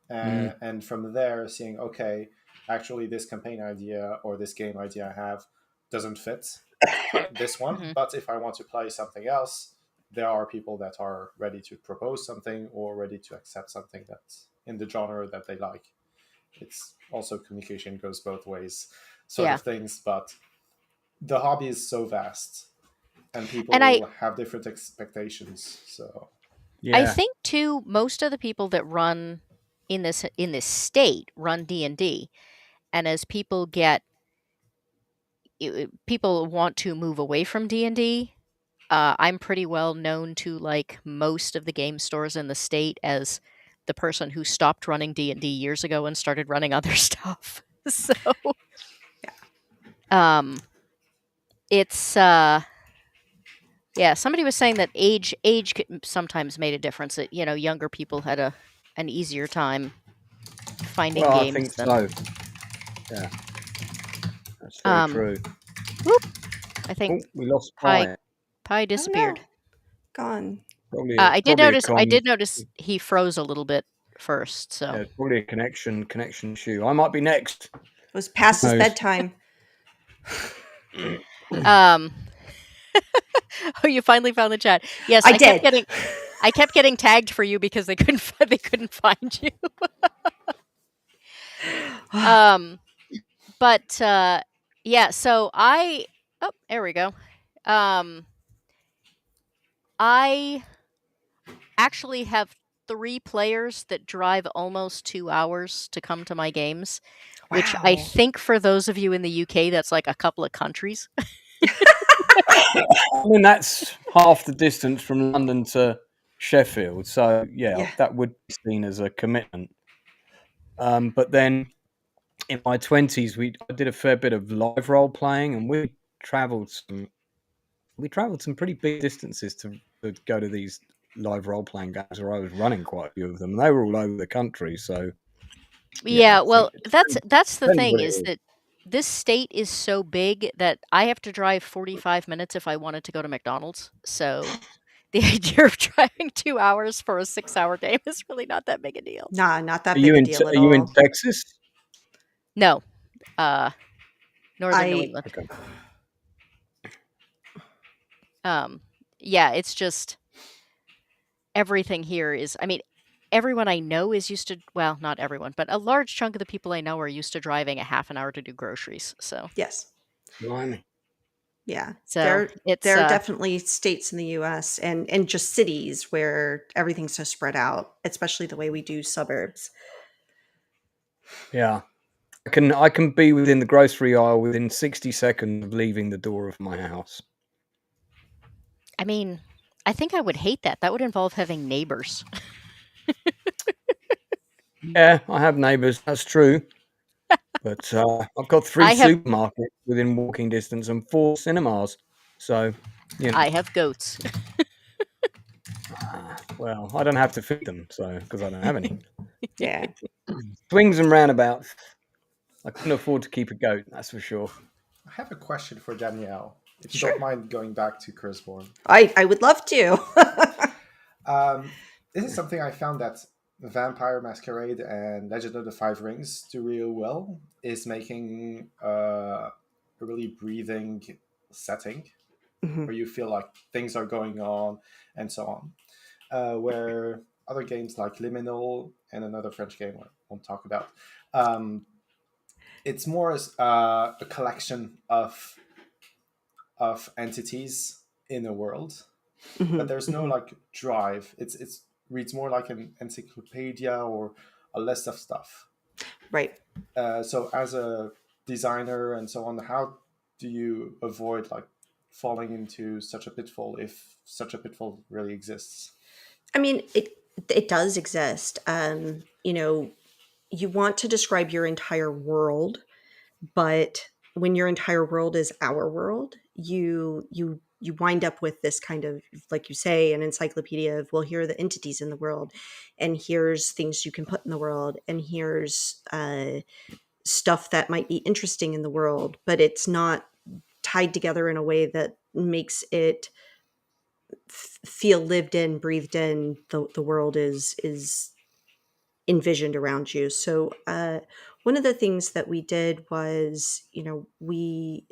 Mm. and from there seeing, okay, actually this campaign idea or this game idea I have doesn't fit this one, Mhm. but if I want to play something else, there are people that are ready to propose something or ready to accept something that's in the genre that they like. It's also communication goes both ways sort Yeah. of things, but the hobby is so vast and And people have different expectations. So I Yeah. think too most of the people that run in this state run D&D, and as people get people want to move away from D&D. I'm pretty well known to like most of the game stores in the state as the person who stopped running D&D years ago and started running other stuff. So, um, it's yeah. Somebody was saying that age sometimes made a difference. That younger people had an easier time finding Well, I games think than so. Yeah, that's very um. true. Whoop! I think Oh, we lost Pi Pi. Pi Oh no, disappeared. gone. I did Probably a notice. I did notice he froze a little bit first. yeah, So, it's probably a connection issue. I might be next. It was past Who his knows? bedtime. um, oh, you finally found the chat. Yes, I did. I kept getting tagged for you because they couldn't they couldn't find you. Um, but yeah. So oh, there we go. Um, I actually have 3 players that drive almost 2 hours to come to my games, which I Wow. think for those of you in the UK, that's like a couple of countries. I mean, that's half the distance from London to Sheffield. So yeah, Yeah. that would be seen as a commitment. But then in my 20s, I did a fair bit of live role playing, and travelled some pretty big distances to go to these live role playing games, where I was running quite a few of them. And they were all over the country. So yeah, Yeah, I think well, it that's the depends thing what it is is. that this state is so big that I have to drive 45 minutes if I wanted to go to McDonald's. So the idea of driving 2 hours for a 6-hour game is really not that big a deal. Nah, not Are that you big a in deal at Are you in all. Texas? No, uh, northern New I England. Okay. Um, yeah, it's just everything here is, I mean, everyone I know is used to, well, not everyone, but a large chunk of the people I know are used to driving a half an hour to do groceries. So, yes. Blimey. Yeah. so There are definitely states in the US and just cities where everything's so spread out, especially the way we do suburbs. Yeah. I can be within the grocery aisle within 60 seconds of leaving the door of my house. I mean, I think I would hate that. That would involve having neighbors. Yeah, I have neighbours. That's true. But I've got 3 I have supermarkets within walking distance and 4 cinemas. So, I have goats. well, I don't have to feed them, so because I don't have any. Yeah. Swings and roundabouts. I couldn't afford to keep a goat, that's for sure. I have a question for Danielle, if you Sure. don't mind going back to Curseborne. I would love to. This is something I found that Vampire Masquerade and Legend of the Five Rings do real well, is making a really breathing setting Mhm. where you feel like things are going on and so on. Where other games like Liminal and another French game I won't talk about, it's more as a collection of entities in a world, but Mhm. there's no Mhm. like drive. It's reads more like an encyclopedia or a list of stuff. Right. So as a designer and so on, how do you avoid like falling into such a pitfall if such a pitfall really exists? I mean, it does exist. You want to describe your entire world, but when your entire world is our world, you wind up with this kind of, like you say, an encyclopedia of, well, here are the entities in the world, and here's things you can put in the world, and here's stuff that might be interesting in the world, but it's not tied together in a way that makes it feel lived in, breathed in. The world is envisioned around you. So one of the things that we did was, we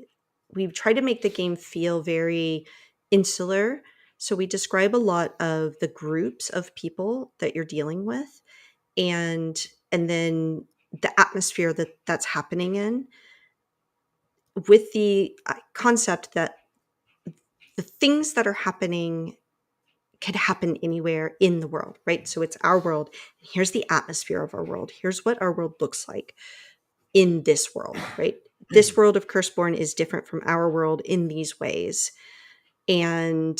tried to make the game feel very insular. So we describe a lot of the groups of people that you're dealing with, and then the atmosphere that's happening in, with the concept that the things that are happening could happen anywhere in the world, right? So it's our world. Here's the atmosphere of our world. Here's what our world looks like in this world, right? This world of Curseborne is different from our world in these ways. And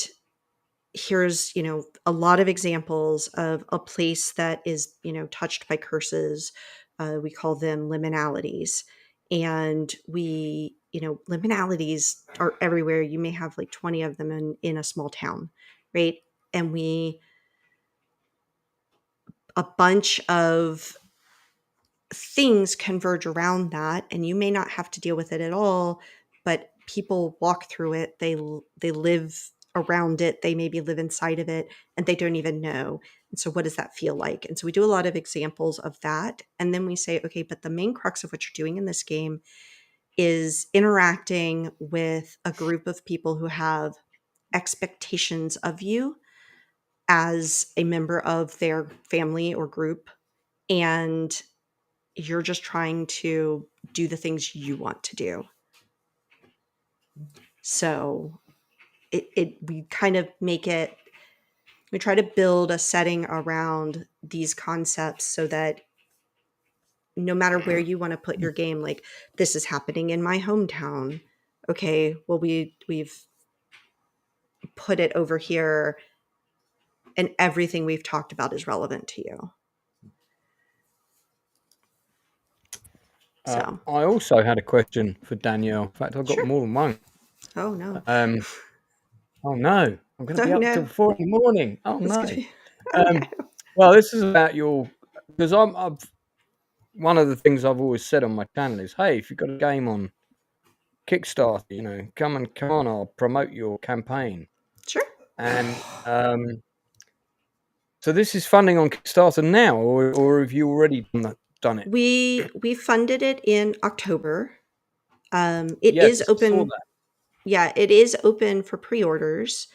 here's, a lot of examples of a place that is, touched by curses. We call them liminalities. And liminalities are everywhere. You may have like 20 of them in a small town, right? And a bunch of things converge around that, and you may not have to deal with it at all, but people walk through it. They live around it. They maybe live inside of it, and they don't even know. And so what does that feel like? And so we do a lot of examples of that, and then we say, okay, but the main crux of what you're doing in this game is interacting with a group of people who have expectations of you as a member of their family or group, and you're just trying to do the things you want to do. So we kind of we try to build a setting around these concepts so that no matter where you want to put your game, like, this is happening in my hometown. Okay, well, we've put it over here, and everything we've talked about is relevant to you. So I also had a question for Danielle. In fact, I've got sure. more than one. Oh no. Oh no, I'm going to be Oh up no. till 4 in the morning. Oh It's no. gonna be, oh no. Well, this is about because I've one of the things I've always said on my channel is, hey, if you've got a game on Kickstarter, come on, I'll promote your campaign. Sure. And so this is funding on Kickstarter now, or have you already done it? We funded it in October. It Yeah, is 'cause I saw open. that. Yeah, it is open for pre-orders.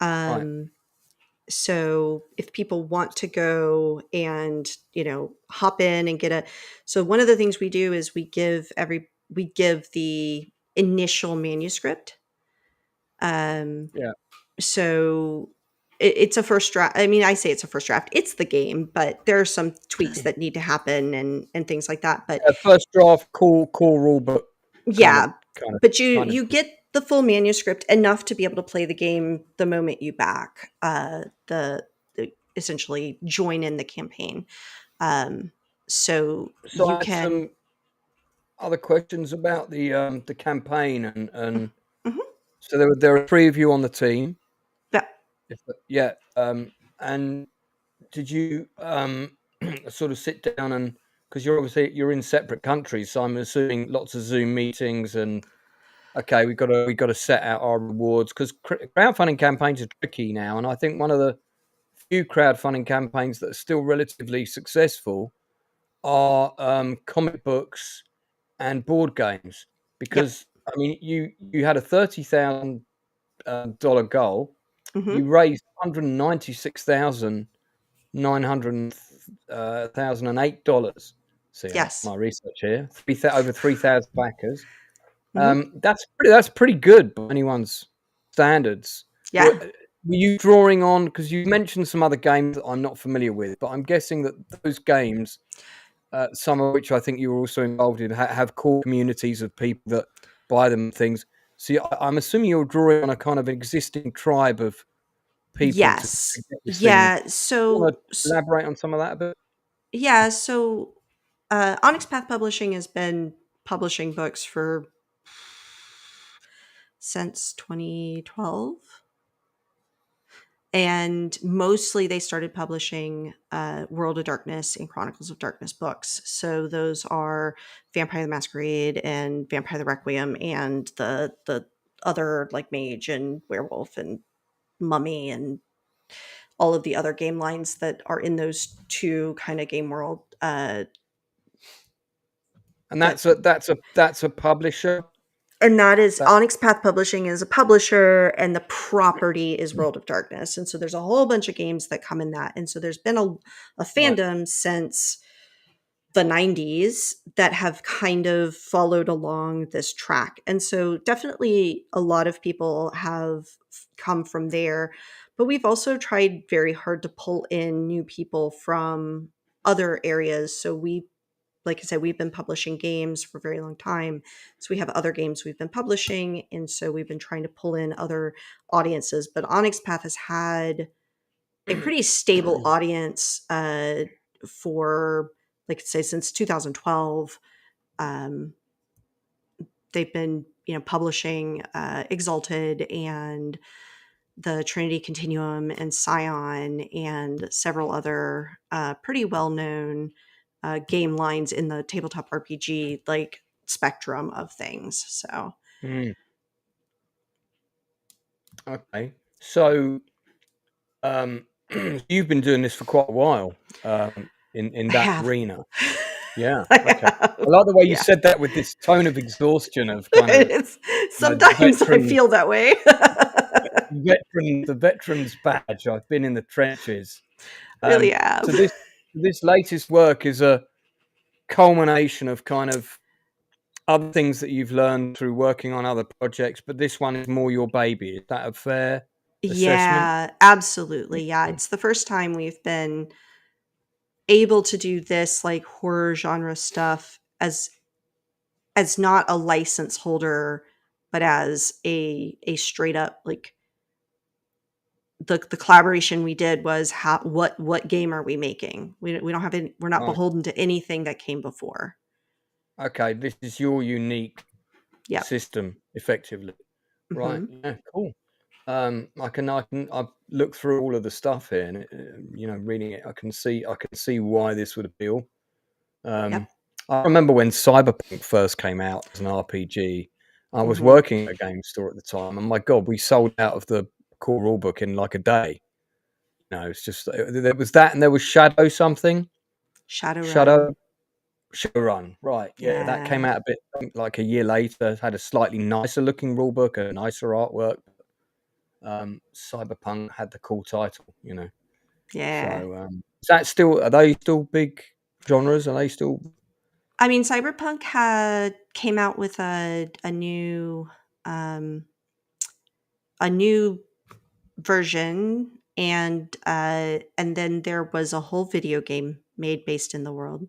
Right. So if people want to go and, hop in and so one of the things we do is we give the initial manuscript. Yeah. So it's a first draft. I mean, I say it's a first draft. It's the game, but there are some tweaks that need to happen and things like that. But First draft, cool rule book. yeah, Kind of. but you get the full manuscript enough to be able to play the game the moment you back the essentially join in the campaign. So So you I had can. some other questions about the campaign and Mhm. so there are three of you on the team. Yeah. Yeah. And did you sort of sit down and because you're in separate countries, so I'm assuming lots of Zoom meetings and okay, we got to set out our rewards because crowdfunding campaigns are tricky now, and I think one of the few crowdfunding campaigns that are still relatively successful are comic books and board games Yep. because I mean you had a $30,000 goal, Hmm. you raised $196,900,008. See, Yes. my research here, over 3,000 backers. Hmm. That's pretty good by anyone's standards. Yeah. Were you drawing on because you mentioned some other games that I'm not familiar with, but I'm guessing that those games, some of which I think you were also involved in, have core communities of people that buy them things. So I'm assuming you're drawing on a kind of existing tribe of people to Yes. get this thing. Yeah. You want to elaborate on some of that a bit? Yeah. So Onyx Path Publishing has been publishing books since 2012. And mostly they started publishing World of Darkness and Chronicles of Darkness books. So those are Vampire the Masquerade and Vampire the Requiem and the other like Mage and Werewolf and Mummy and all of the other game lines that are in those two kind of game world. And That that's a publisher. and that is That Onyx Path Publishing is a publisher, and the property is World of Darkness. And so there's a whole bunch of games that come in that. And so there's been a right. fandom since the 90s that have kind of followed along this track. And so definitely a lot of people have come from there. But we've also tried very hard to pull in new people from other areas. So like I said, we've been publishing games for a very long time. So we have other games we've been publishing. And so we've been trying to pull in other audiences. But Onyx Path has had a pretty stable audience for, like I say, since 2012. They've been, publishing Exalted and the Trinity Continuum and Scion and several other pretty well-known game lines in the tabletop RPG like spectrum of things. So Mm. Okay. So you've been doing this for quite a while in I that have. arena. Yeah. I Okay. have. I like the way you Yeah. said that with this tone of exhaustion of kind of Sometimes I veteran, feel that way. the veteran's badge. I've been in the trenches. Really have. So this latest work is a culmination of kind of other things that you've learned through working on other projects, but this one is more your baby. Is that a fair assessment? Yeah, absolutely. Yeah, it's the first time we've been able to do this like horror genre stuff as not a license holder, but as a straight up like the collaboration we did was what game are we making? We don't have any, we're not Right. beholden to anything that came before. Okay, this is your unique Yep. system, effectively. Right. Mhm. Yeah. Cool. I've looked through all of the stuff here, and reading it, I can see why this would appeal. Yep. I remember when Cyberpunk first came out as an RPG. I was Mhm. working at a game store at the time, and my God, we sold out of the core rulebook in like a day. It's just there was that, and there was Shadow something. Shadowrun. Shadowrun, right? Yeah, that came Yeah. out a bit like a year later. Had a slightly nicer looking rulebook, a nicer artwork. Cyberpunk had the cool title. Yeah. So is that still? Are they still big genres? Are they still? I mean, Cyberpunk came out with a new um, version, and then there was a whole video game made based in the world.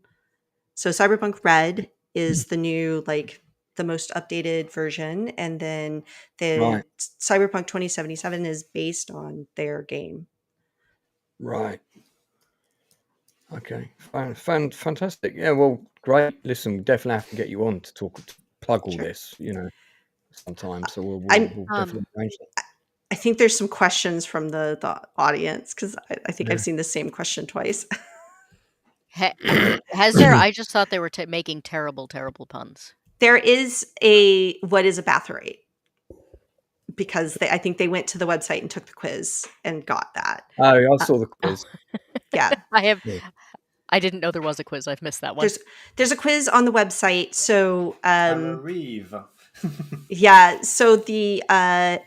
So Cyberpunk Red is the new, like, the most updated version, and then the Right, Cyberpunk 2077 is based on their game. right. Okay, fantastic. Yeah, well, great. Listen, we definitely have to get you on to plug all Sure. this. Sometime. So we'll I'm definitely arrange that. I think there's some questions from the audience because I think I've Yeah. seen the same question twice. Has there? I just thought they were making terrible, terrible puns. There is what is a batherate? Because I think they went to the website and took the quiz and got that. Oh, I Uh, saw the quiz. yeah, Yeah. I didn't know there was a quiz. I've missed that one. there's a quiz on the website. So I'm a Reeve. yeah, so the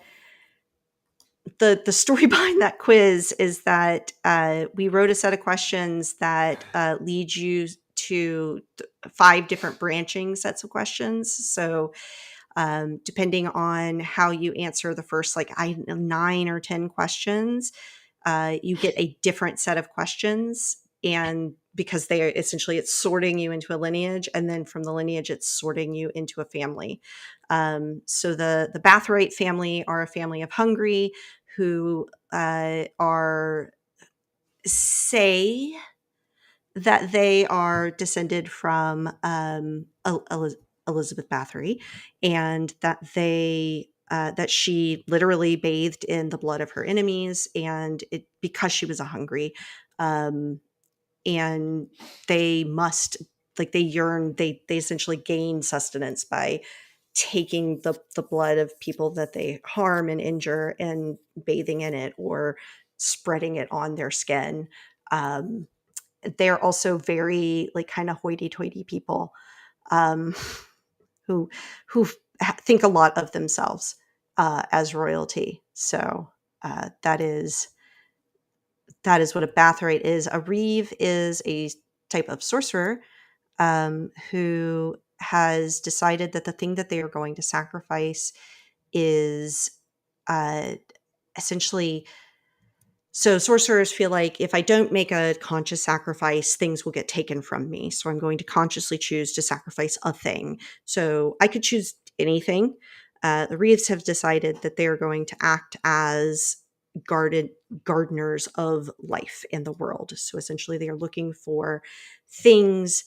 story behind that quiz is that we wrote a set of questions that lead you to 5 different branching sets of questions. So depending on how you answer the first 9 or 10 questions, you get a different set of questions. And because they are essentially, it's sorting you into a lineage, and then from the lineage, it's sorting you into a family. So the Batherite family are a family of Hungry who say that they are descended from Elizabeth Bathory, and that she literally bathed in the blood of her enemies, and because she was a Hungry, and they must they essentially gain sustenance by taking the blood of people that they harm and injure and bathing in it or spreading it on their skin. They're also very like kind of hoity-toity people, um, who who think a lot of themselves as royalty. So that is what a Batherite is. A Reeve is a type of sorcerer who has decided that the thing that they are going to sacrifice is uh, essentially. So sorcerers feel like if I don't make a conscious sacrifice, things will get taken from me. So I'm going to consciously choose to sacrifice a thing. So I could choose anything. The Reeves have decided that they are going to act as guarded gardeners of life in the world. So essentially, they are looking for things,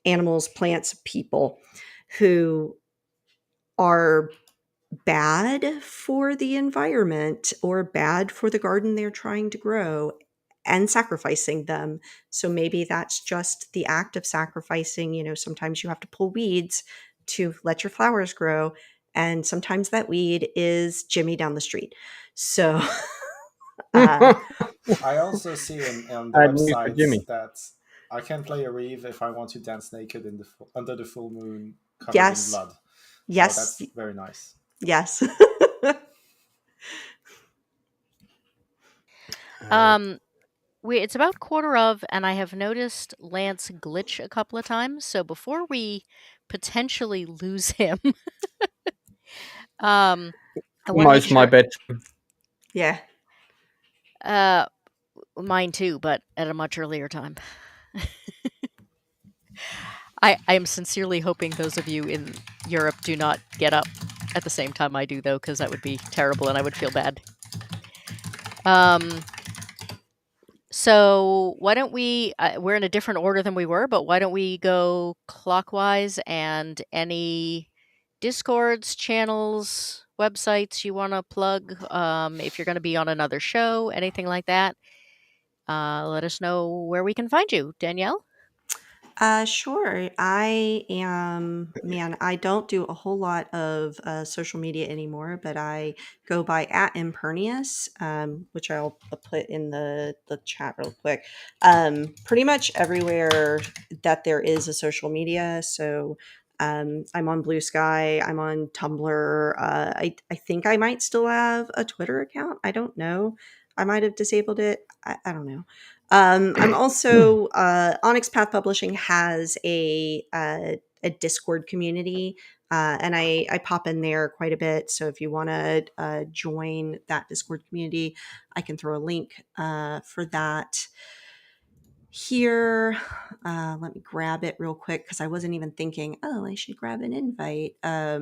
animals, plants, people who are bad for the environment or bad for the garden they're trying to grow and sacrificing them. So maybe that's just the act of sacrificing. Sometimes you have to pull weeds to let your flowers grow. And sometimes that weed is Jimmy down the street. So, uh, I also see on the Bad news for websites Jimmy. that I can play a reeve if I want to dance naked under the full moon, covered in yes, blood. So yes, that's very nice. yes. Uh, Um, it's about quarter of, and I have noticed Lance glitch a couple of times. So before we potentially lose him, um, I want to make almost my sure. bedtime. Yeah. Uh, Mine too, but at a much earlier time. I am sincerely hoping those of you in Europe do not get up at the same time I do, though, because that would be terrible and I would feel bad. So why don't we? We're in a different order than we were, but why don't we go clockwise? And any Discords, channels, websites you want to plug? If you're going to be on another show, anything like that, let us know where we can find you, Danielle. Sure. I don't do a whole lot of social media anymore, but I go by at Impernius, which I'll put in the chat real quick. Pretty much everywhere that there is a social media. So I'm on Blue Sky, I'm on Tumblr. I think I might still have a Twitter account. I don't know. I might have disabled it. I don't know. I'm also Onyx Path Publishing has a Discord community, and I pop in there quite a bit. So if you want to join that Discord community, I can throw a link for that here. Let me grab it real quick because I wasn't even thinking. Oh, I should grab an invite. Let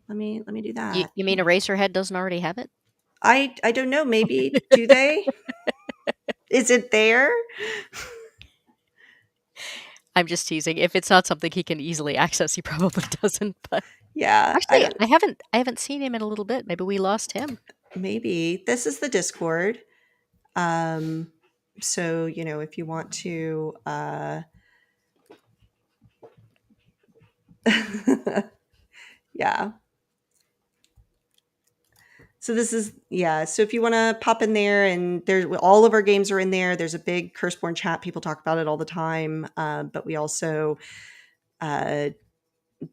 me do that. You mean Eraserhead doesn't already have it? I don't know. Maybe do they? Is it there? I'm just teasing. If it's not something he can easily access, he probably doesn't. But Yeah, I actually, don't. I haven't seen him in a little bit. Maybe we lost him. Maybe this is the Discord. Um, so if you want to, yeah. So this is yeah. So if you want to pop in there, and there's all of our games are in there. There's a big Curseborne chat. People talk about it all the time. But we also uh,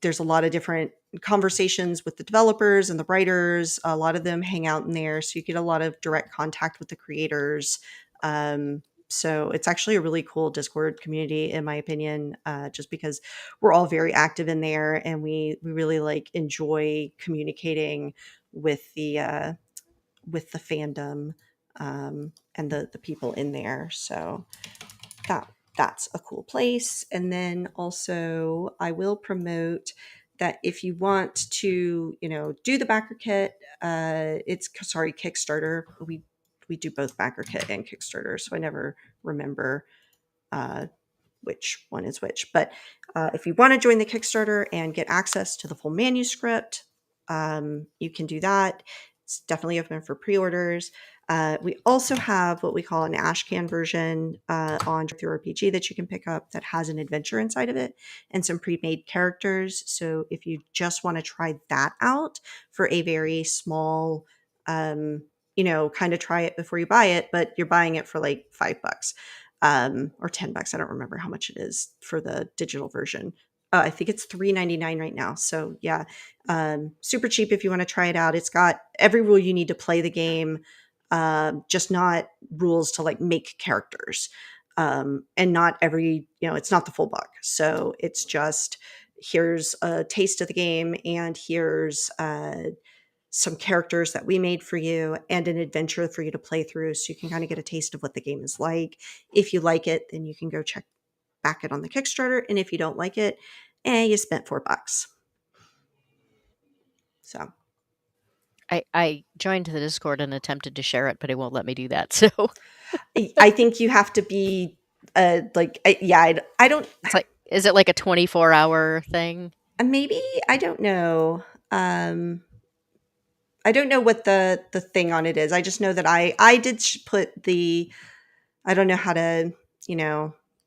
there's a lot of different conversations with the developers and the writers. A lot of them hang out in there, so you get a lot of direct contact with the creators. So it's actually a really cool Discord community, in my opinion, just because we're all very active in there, and we really like enjoy communicating with the fandom, and the people in there. So that's a cool place. And then also I will promote that if you want to, do the backer kit, Kickstarter. We do both backer kit and Kickstarter, so I never remember uh, which one is which. But if you want to join the Kickstarter and get access to the full manuscript, you can do that. It's definitely open for pre-orders. We also have what we call an ashcan version on through RPG that you can pick up that has an adventure inside of it and some pre-made characters. So if you just want to try that out for a very small, kind of try it before you buy it, but you're buying it for like $5 or $10. I don't remember how much it is for the digital version. I think it's $3.99 right now. So yeah, super cheap if you want to try it out. It's got every rule you need to play the game, just not rules to like make characters. And not every, it's not the full book. So it's just here's a taste of the game and here's some characters that we made for you and an adventure for you to play through so you can kind of get a taste of what the game is like. If you like it, then you can go check back it on the Kickstarter. And if you don't like it, you spent $4. So I joined the Discord and attempted to share it, but it won't let me do that. So I think you have to be I don't it's like, is it like a 24-hour thing? maybe I don't know. I don't know what the thing on it is. I just know that I did put the I don't know how to,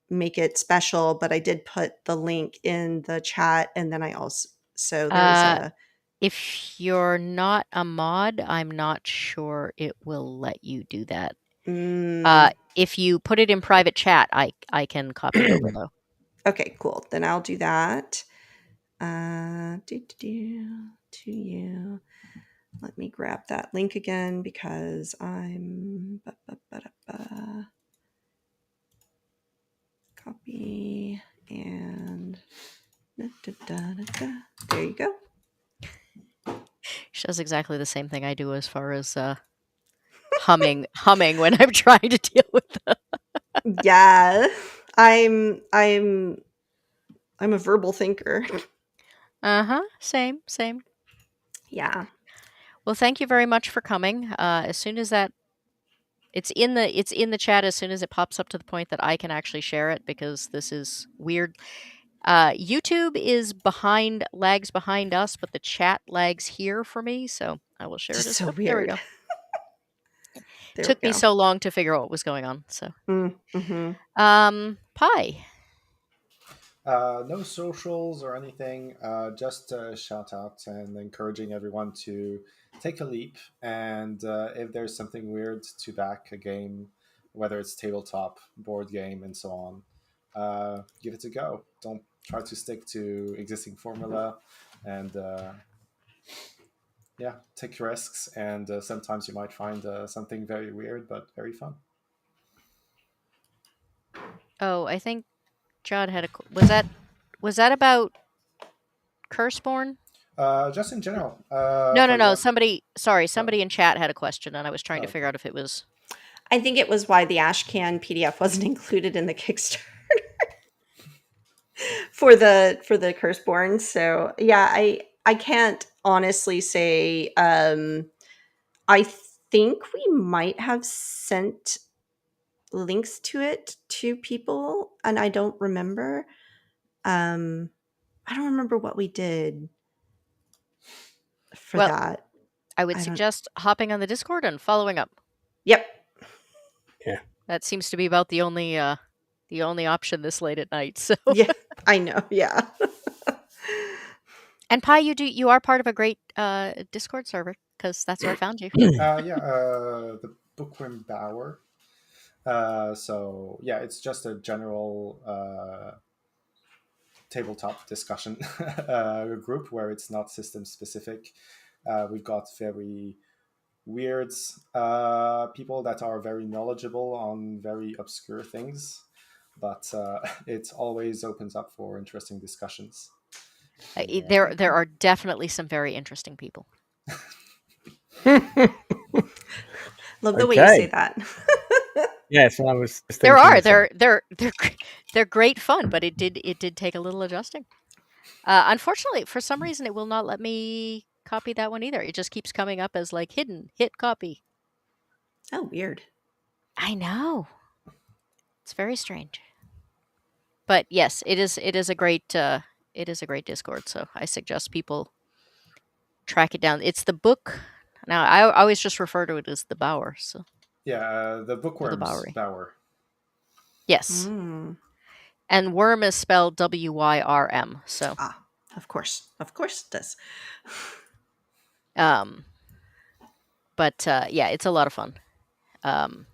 make it special, but I did put the link in the chat and then I also so there's a If you're not a mod, I'm not sure it will let you do that. If you put it in private chat, I can copy it over though. okay, cool. Then I'll do that. To you. Let me grab that link again because I'm copy and there you go. She does exactly the same thing I do as far as humming when I'm trying to deal with them. Yeah, I'm a verbal thinker. Same. Yeah. Well, thank you very much for coming. As soon as that it's in the chat, as soon as it pops up to the point that I can actually share it, because this is weird. YouTube lags behind us, but the chat lags here for me, so I will share it. Just so There we weird. go. There Took we me go. so long to figure out what was going on. So, Pie. No socials or anything. Just a shout out and encouraging everyone to take a leap. And if there's something weird to back a game, whether it's tabletop, board game, and so on, give it a go. Don't try to stick to existing formula, and take risks. And sometimes you might find something very weird but very fun. Oh, I think John had was that about Curseborne? Just in general. No. Somebody in chat had a question, and I was trying to figure Okay. out if it was. I think it was why the Ashcan PDF wasn't included in the Kickstarter for the Curseborne. So yeah, I can't honestly say. I think we might have sent links to it to people, and I don't remember. I don't remember what we did for Well, that. I would I don't. suggest hopping on the Discord and following up. Yep. Yeah. That seems to be about the only option this late at night. So Yeah, I know. Yeah. And Pi, you are part of a great Discord server, because that's where I found you. The Bookworm Bower. So yeah, it's just a general tabletop discussion group where it's not system specific. We've got very weird people that are very knowledgeable on very obscure things, but it always opens up for interesting discussions. There are definitely some very interesting people. Love the way you say that. Yes, I was. There are they're great fun, but it did take a little adjusting. Unfortunately, for some reason, it will not let me copy that one either. It just keeps coming up as like hidden, hit copy. Oh, weird. I know. It's very strange. But yes, it is a great Discord, so I suggest people track it down. It's the book Now, I always just refer to it as the Bower. So, Yeah, the or the Bookworms Bowery. Bower. Yes. Mm. And worm is spelled WYRM. So, Ah, of course it does. um, but yeah, it's a lot of fun. And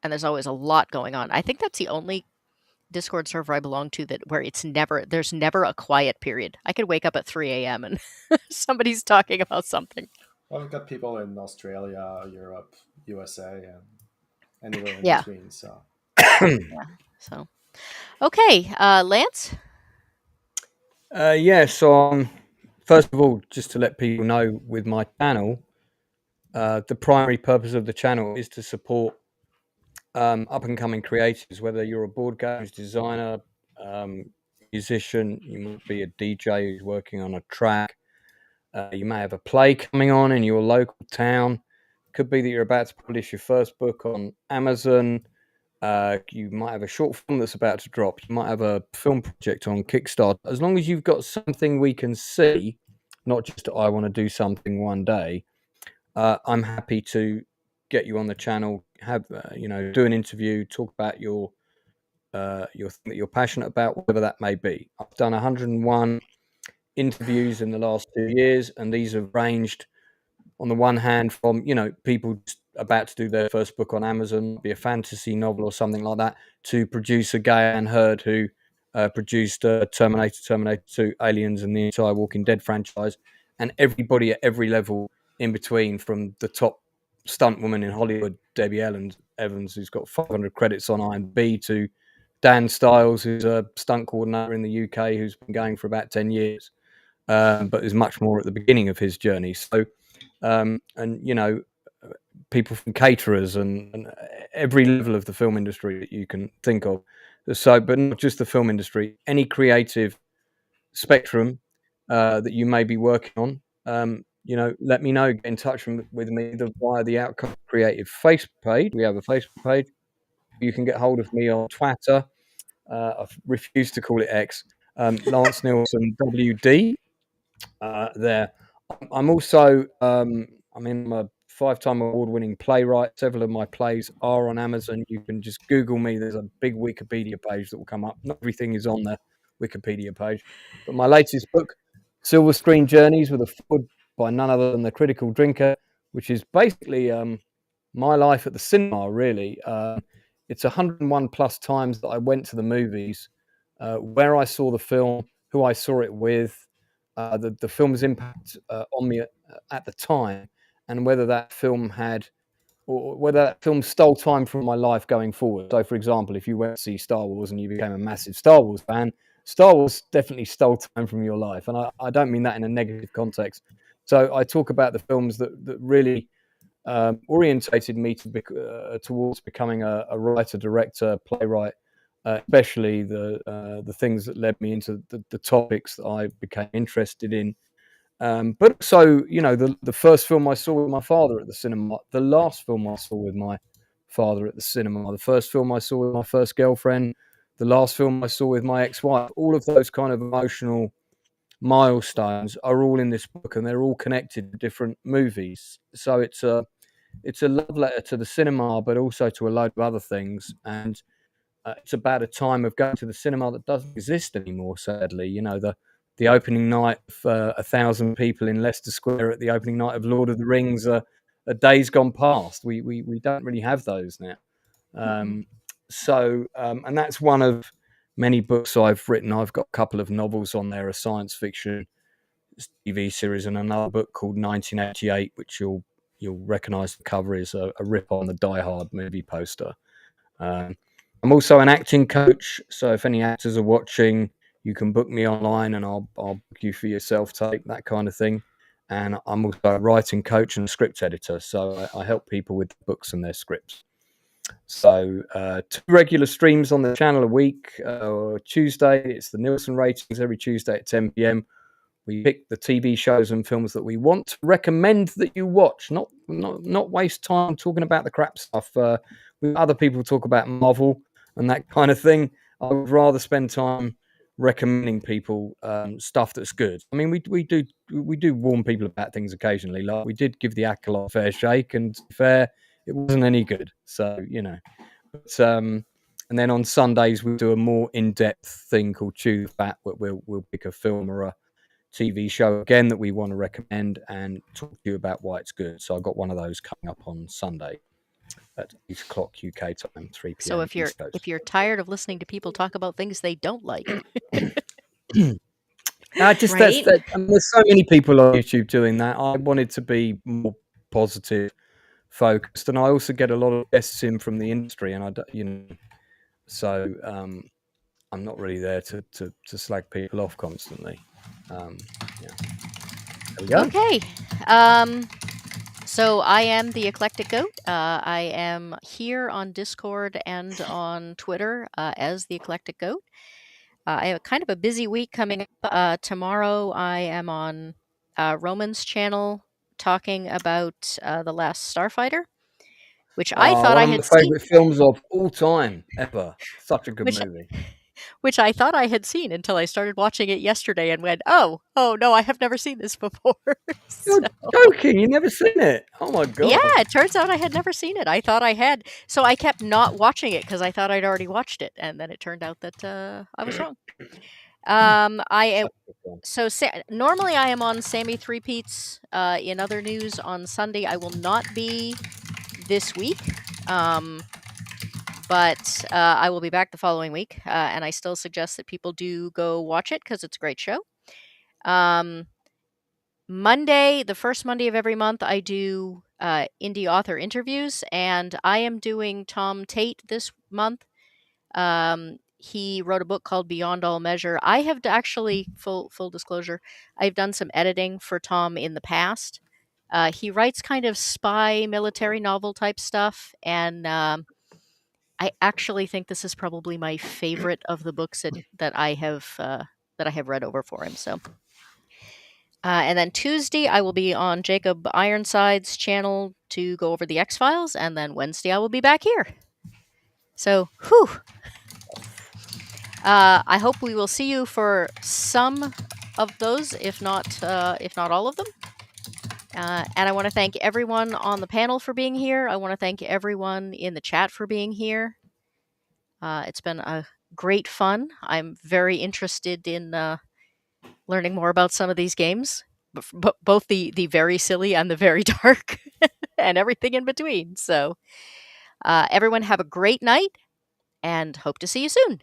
there's always a lot going on. I think that's the only Discord server I belong to where there's never a quiet period. I could wake up at 3 a.m. and somebody's talking about something. Well, we've got people in Australia, Europe, USA, and anywhere in Yeah. between. So Yeah. So, okay, Lance. Yeah, so first of all, just to let people know, with my channel, the primary purpose of the channel is to support up and coming creatives. Whether you're a board games designer, um, musician, you might be a DJ who's working on a track, you may have a play coming on in your local town. Could be that you're about to publish your first book on Amazon. You might have a short film that's about to drop. You might have a film project on Kickstarter. As long as you've got something we can see, not just I want to do something one day, I'm happy to get you on the channel. Have do an interview, talk about your thing that you're passionate about, whatever that may be. I've done 101 interviews in the last 2 years, and these have ranged, on the one hand, from people about to do their first book on Amazon, be a fantasy novel or something like that, to producer Gayan Hurd, who produced Terminator 2, Aliens, and the entire Walking Dead franchise, and everybody at every level in between, from the top stunt woman in Hollywood, Debbie Evans, who's got 500 credits on IMDb, to Dan Stiles, who's a stunt coordinator in the UK, who's been going for about 10 years, but is much more at the beginning of his journey. So, and people from caterers and every level of the film industry that you can think of. So, but not just the film industry, any creative spectrum that you may be working on. Let me know. Get in touch with me either via the Outcome Creative Facebook page. We have a Facebook page. You can get hold of me on Twitter. I've refused to call it X. Lance Nielsen WD. There. I'm also, I'm a 5-time award-winning playwright. Several of my plays are on Amazon. You can just Google me. There's a big Wikipedia page that will come up. Not everything is on the Wikipedia page, but my latest book, Silver Screen Journeys, with a foreword by none other than the Critical Drinker, which is basically my life at the cinema. Really, it's 101 plus times that I went to the movies, where I saw the film, who I saw it with, the film's impact on me at the time, and whether that film had, or whether that film stole time from my life going forward. So, for example, if you went to see Star Wars and you became a massive Star Wars fan, Star Wars definitely stole time from your life, and I don't mean that in a negative context. So I talk about the films that really orientated me towards becoming a writer, director, playwright, especially the things that led me into the topics that I became interested in. But also, the first film I saw with my father at the cinema, the last film I saw with my father at the cinema, the first film I saw with my first girlfriend, the last film I saw with my ex-wife, all of those kind of emotional milestones are all in this book, and they're all connected to different movies. So it's a love letter to the cinema, but also to a load of other things. And it's about a time of going to the cinema that doesn't exist anymore, sadly. The opening night of 1,000 people in Leicester Square at the opening night of Lord of the Rings are days gone past. We don't really have those now. Mm-mm. And that's one of many books I've written. I've got a couple of novels on there, a science fiction TV series, and another book called 1988, which you'll recognise the cover is a rip on the Die Hard movie poster. Um, I'm also an acting coach, so if any actors are watching, you can book me online, and I'll book you for your self-tape, that kind of thing. And I'm also a writing coach and script editor, so I help people with books and their scripts. So 2 regular streams on the channel a week. Tuesday, it's the Nielsen ratings every Tuesday at 10 p.m. We pick the TV shows and films that we want to recommend that you watch, not waste time talking about the crap stuff. Other people talk about Marvel and that kind of thing. I would rather spend time recommending people stuff that's good. I mean, we do warn people about things occasionally. Like we did give the Acolyte a fair shake, and to be fair, it wasn't any good. So but and then on Sundays we do a more in-depth thing called Chew the Fat, where we'll pick a film or a TV show again that we want to recommend and talk to you about why it's good. So I got one of those coming up on Sunday at 8 o'clock UK time, 3 p.m. So if you're tired of listening to people talk about things they don't like, just Right? I mean, there's so many people on YouTube doing that. I wanted to be more positive focused, and I also get a lot of guests in from the industry, and so I'm not really there to slag people off constantly. Yeah. There we go. okay. So I am the Eclectic Goat. I am here on Discord and on Twitter as the Eclectic Goat. I have kind of a busy week coming up. Tomorrow I am on Roman's channel talking about The Last Starfighter, which I thought One I of my had seen. favorite films of all time ever. Such a good Which, movie. which I thought I had seen until I started watching it yesterday and went, oh no, I have never seen this before. You're joking. You never seen it? Oh my god. Yeah, it turns out I had never seen it. I thought I had, so I kept not watching it because I thought I'd already watched it, and then it turned out that I was wrong. Normally I am on Sammy Three Peats. In other news, on Sunday I will not be this week, but I will be back the following week, and I still suggest that people do go watch it because it's a great show. Monday, the first Monday of every month, I do indie author interviews, and I am doing Tom Tate this month. He wrote a book called Beyond All Measure. I have actually, full disclosure, I've done some editing for Tom in the past. He writes kind of spy military novel type stuff, and I actually think this is probably my favorite of the books that I have read over for him. So. And then Tuesday, I will be on Jacob Ironside's channel to go over the X-Files, and then Wednesday, I will be back here. So, whew. I hope we will see you for some of those, if not all of them. And I want to thank everyone on the panel for being here. I want to thank everyone in the chat for being here. It's been a great fun. I'm very interested in learning more about some of these games. Both the very silly and the very dark and everything in between. So everyone have a great night and hope to see you soon.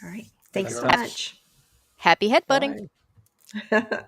All right. Thanks so Thank you. much. Happy headbutting. Bye.